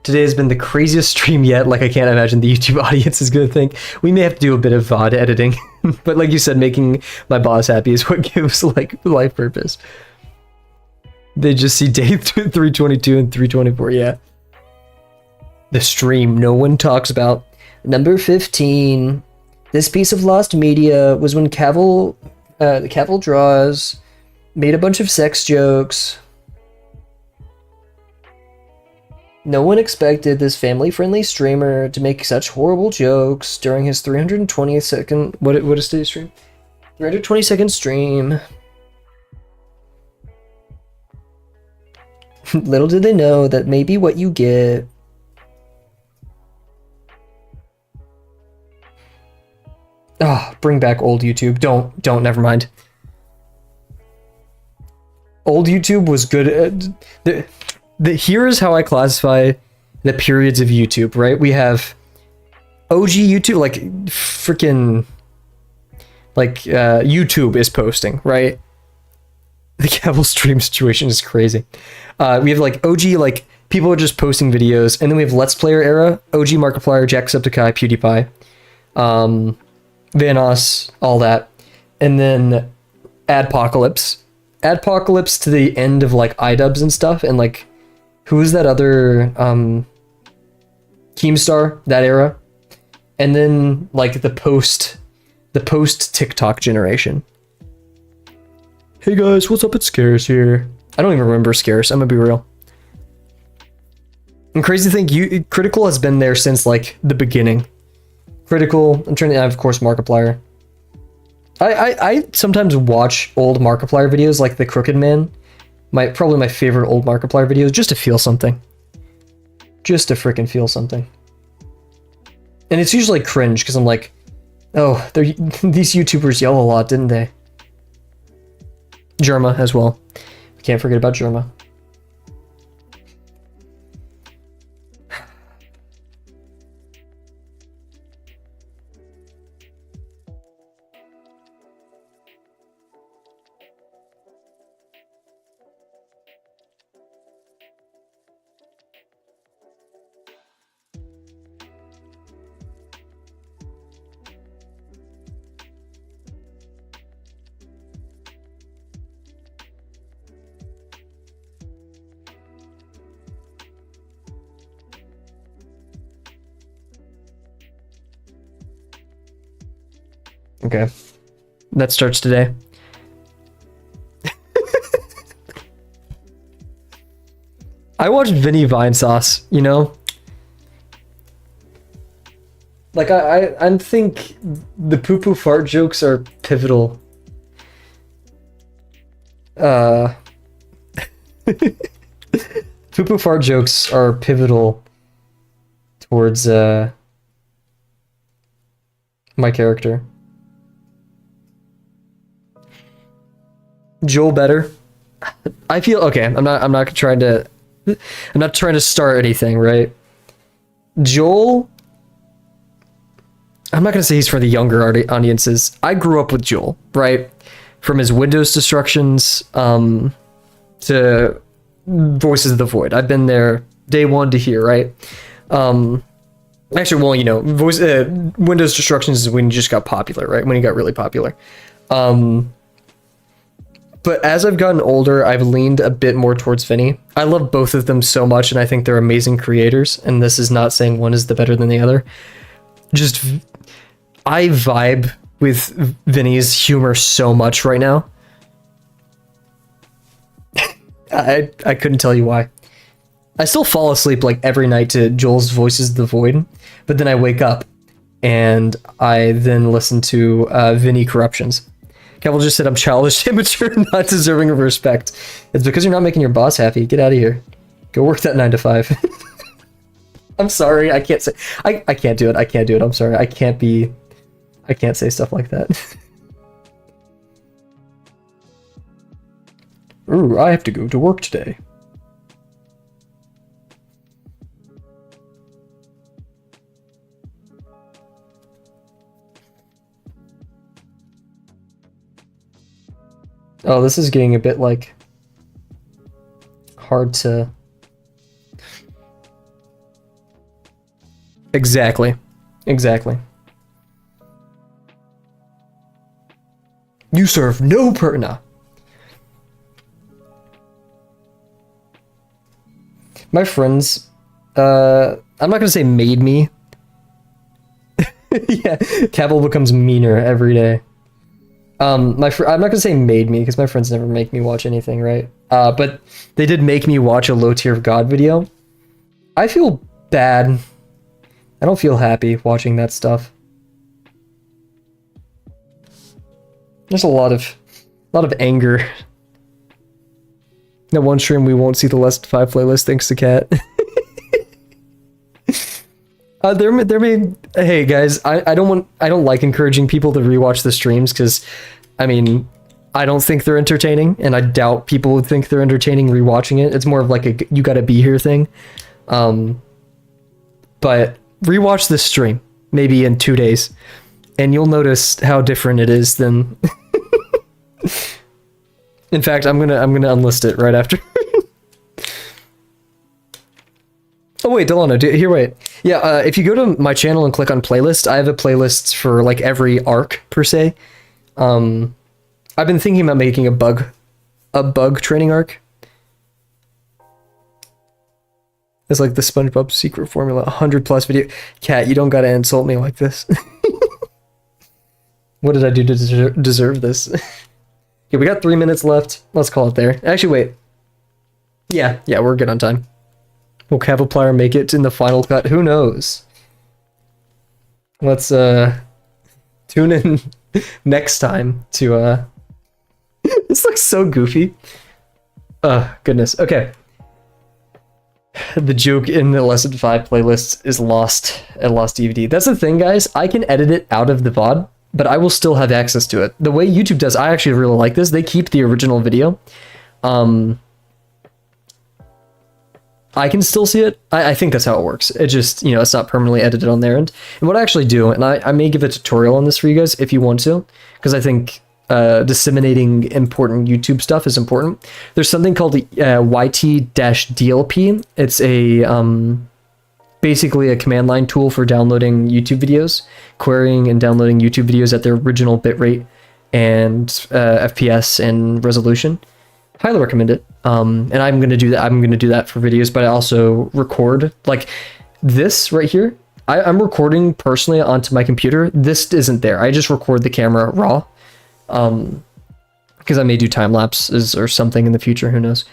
Today has been the craziest stream yet. Like, I can't imagine the YouTube audience is gonna think. We may have to do a bit of VOD editing. But like you said, making my boss happy is what gives, like, life purpose. They just see day 322 and 324, yeah. The stream no one talks about. Number 15. This piece of lost media was when Kavel, the Kavel Draws, made a bunch of sex jokes. No one expected this family-friendly streamer to make such horrible jokes during his 320th second... What is today's stream? 322nd stream. Little did they know that may be what you get. Oh, bring back old YouTube. Don't, never mind. Old YouTube was good. Here is how I classify the periods of YouTube, right? We have OG YouTube, like freaking, like YouTube is posting, right? The Kavel stream situation is crazy. We have like OG, like people are just posting videos, and then we have Let's Player era, OG Markiplier, Jacksepticeye, PewDiePie, Vanoss, all that, and then Adpocalypse to the end of like iDubbbz and stuff, and like. Who was that other Keemstar, that era? And then like the post TikTok generation. Hey guys, what's up? It's Scarce here. I don't even remember Scarce, I'm gonna be real. And crazy thing, Critical has been there since like the beginning. Critical, I'm trying to, of course, Markiplier. I sometimes watch old Markiplier videos like the Crooked Man. Probably my favorite old Markiplier videos, just to feel something. Just to freaking feel something. And it's usually cringe, because I'm like, oh, these YouTubers yell a lot, didn't they? Germa as well. Can't forget about Germa. Okay. That starts today. I watched Vinny Vinesauce, you know? Like, I think the poo-poo fart jokes are pivotal. Poo-poo fart jokes are pivotal towards, my character. Joel better. I feel okay. I'm not trying to start anything, right? Joel, I'm not gonna say he's for the younger audiences. I grew up with Joel, right? From his Windows destructions to Voices of the Void. I've been there day one to here, right? Actually, well, you know, Windows destructions is when he just got popular, right? When he got really popular. But as I've gotten older, I've leaned a bit more towards Vinny. I love both of them so much, and I think they're amazing creators. And this is not saying one is the better than the other. Just, I vibe with Vinny's humor so much right now. I couldn't tell you why. I still fall asleep like every night to Joel's Voices of the Void, but then I wake up and I then listen to Vinny Corruptions. Kavel just said I'm childish, immature, not deserving of respect. It's because you're not making your boss happy. Get out of here. Go work that 9 to 5. I'm sorry, I can't say. I can't do it. I can't do it. I'm sorry. I can't say stuff like that. Ooh, I have to go to work today. Oh, this is getting a bit, like, hard to... Exactly. Exactly. You serve no nah. My friends, I'm not gonna say made me. Yeah, Kavel becomes meaner every day. I'm not gonna say made me, because my friends never make me watch anything, right? But they did make me watch a low tier of God video. I feel bad. I don't feel happy watching that stuff. There's a lot of anger. That one stream we won't see the last 5 playlist thanks to Cat. There may hey guys, I don't like encouraging people to rewatch the streams because I mean I don't think they're entertaining and I doubt people would think they're entertaining rewatching it. It's more of like a you gotta be here thing. But rewatch this stream maybe in 2 days and you'll notice how different it is than in fact, I'm gonna unlist it right after. Oh wait, Delano, here, wait. Yeah, if you go to my channel and click on playlist, I have a playlist for like every arc per se. I've been thinking about making a bug training arc. It's like the SpongeBob secret formula, 100+ video. Cat, you don't gotta insult me like this. What did I do to deserve this? Okay, we got 3 minutes left. Let's call it there. Actually, wait. Yeah, we're good on time. Will Cavelplier make it in the final cut? Who knows? Let's tune in next time to this looks so goofy. Goodness. Okay. The joke in the lesson 5 playlist is lost at Lost DVD. That's the thing, guys. I can edit it out of the VOD, but I will still have access to it. The way YouTube does, I actually really like this. They keep the original video. I can still see it. I think that's how it works. It just, you know, it's not permanently edited on their end. And what I actually do, and I may give a tutorial on this for you guys if you want to, because I think disseminating important YouTube stuff is important. There's something called YT-DLP. It's a basically a command line tool for downloading YouTube videos, querying and downloading YouTube videos at their original bitrate and FPS and resolution. Highly recommend it. And I'm gonna do that. I'm gonna do that for videos, but I also record like this right here. I'm recording personally onto my computer. This isn't there. I just record the camera raw. Because I may do time lapses or something in the future. Who knows?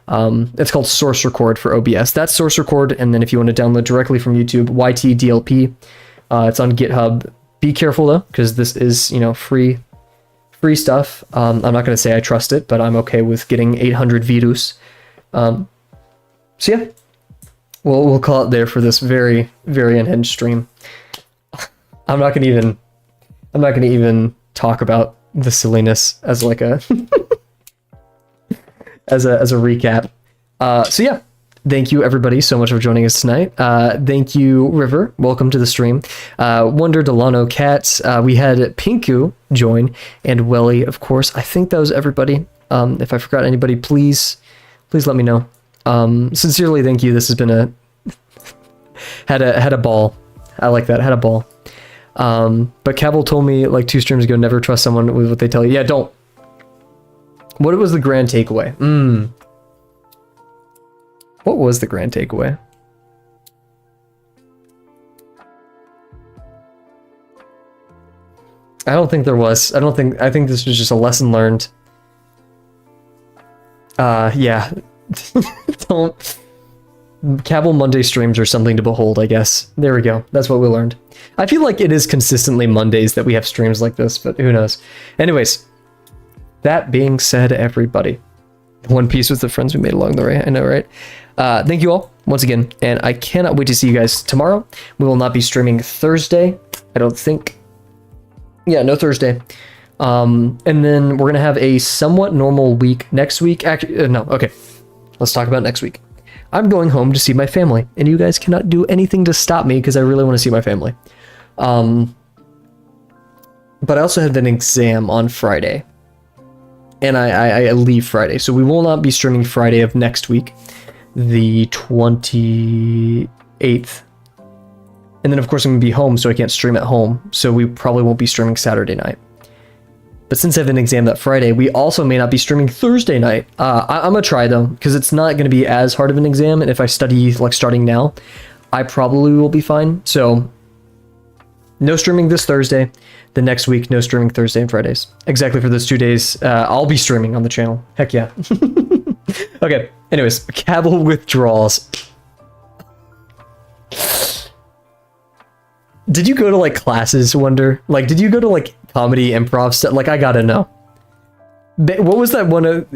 It's called Source Record for OBS. That's Source Record. And then if you want to download directly from YouTube, YT-DLP. It's on GitHub. Be careful though, because this is, you know, free stuff. I'm not going to say I trust it, but I'm okay with getting 800 views. So yeah, we'll call it there for this very, very unhinged stream. I'm not going to even talk about the silliness as like a as a recap. So yeah, thank you everybody so much for joining us tonight. Thank you, River. Welcome to the stream. Wonder, Delano, Cats. We had Pinku join and Welly, of course. I think that was everybody. If I forgot anybody, please let me know. Sincerely, thank you. This has been had a ball. I like that. Had a ball. But Kavel told me like 2 streams ago, never trust someone with what they tell you. Yeah, don't. What was the grand takeaway? What was the grand takeaway? I don't think there was. I think this was just a lesson learned. Yeah. Don't. Kavel Monday streams are something to behold, I guess. There we go. That's what we learned. I feel like it is consistently Mondays that we have streams like this, but who knows. Anyways, that being said, everybody, One Piece with the friends we made along the way. I know, right? Thank you all once again, and I cannot wait to see you guys tomorrow. We will not be streaming Thursday, I don't think. Yeah, no Thursday. And then we're gonna have a somewhat normal week next week. Actually, no. Okay, let's talk about next week. I'm going home to see my family, and you guys cannot do anything to stop me because I really want to see my family. But I also had an exam on Friday. and I leave Friday. So we will not be streaming Friday of next week, the 28th. And then of course I'm gonna be home, so I can't stream at home. So we probably won't be streaming Saturday night. But since I have an exam that Friday, we also may not be streaming Thursday night. I'm gonna try though, because it's not gonna be as hard of an exam, and if I study like starting now, I probably will be fine. So no streaming this Thursday. The next week, no streaming Thursday and Fridays. Exactly for those 2 days, I'll be streaming on the channel. Heck yeah. Okay, anyways, Kavel withdrawals. Did you go to like classes, Wonder? Like, did you go to like comedy improv stuff? Like, I gotta know. What was that one of...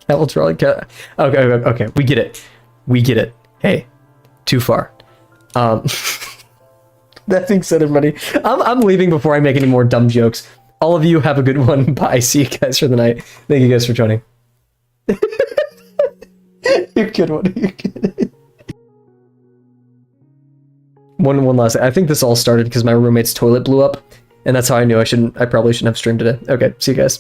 Kavel draw? Okay, we get it. We get it. Hey, too far. That being said, everybody, I'm leaving before I make any more dumb jokes. All of you have a good one. Bye. See you guys for the night. Thank you guys for joining. You're good one. You're good. One last thing. I think this all started because my roommate's toilet blew up, and that's how I knew I probably shouldn't have streamed today. Okay, see you guys.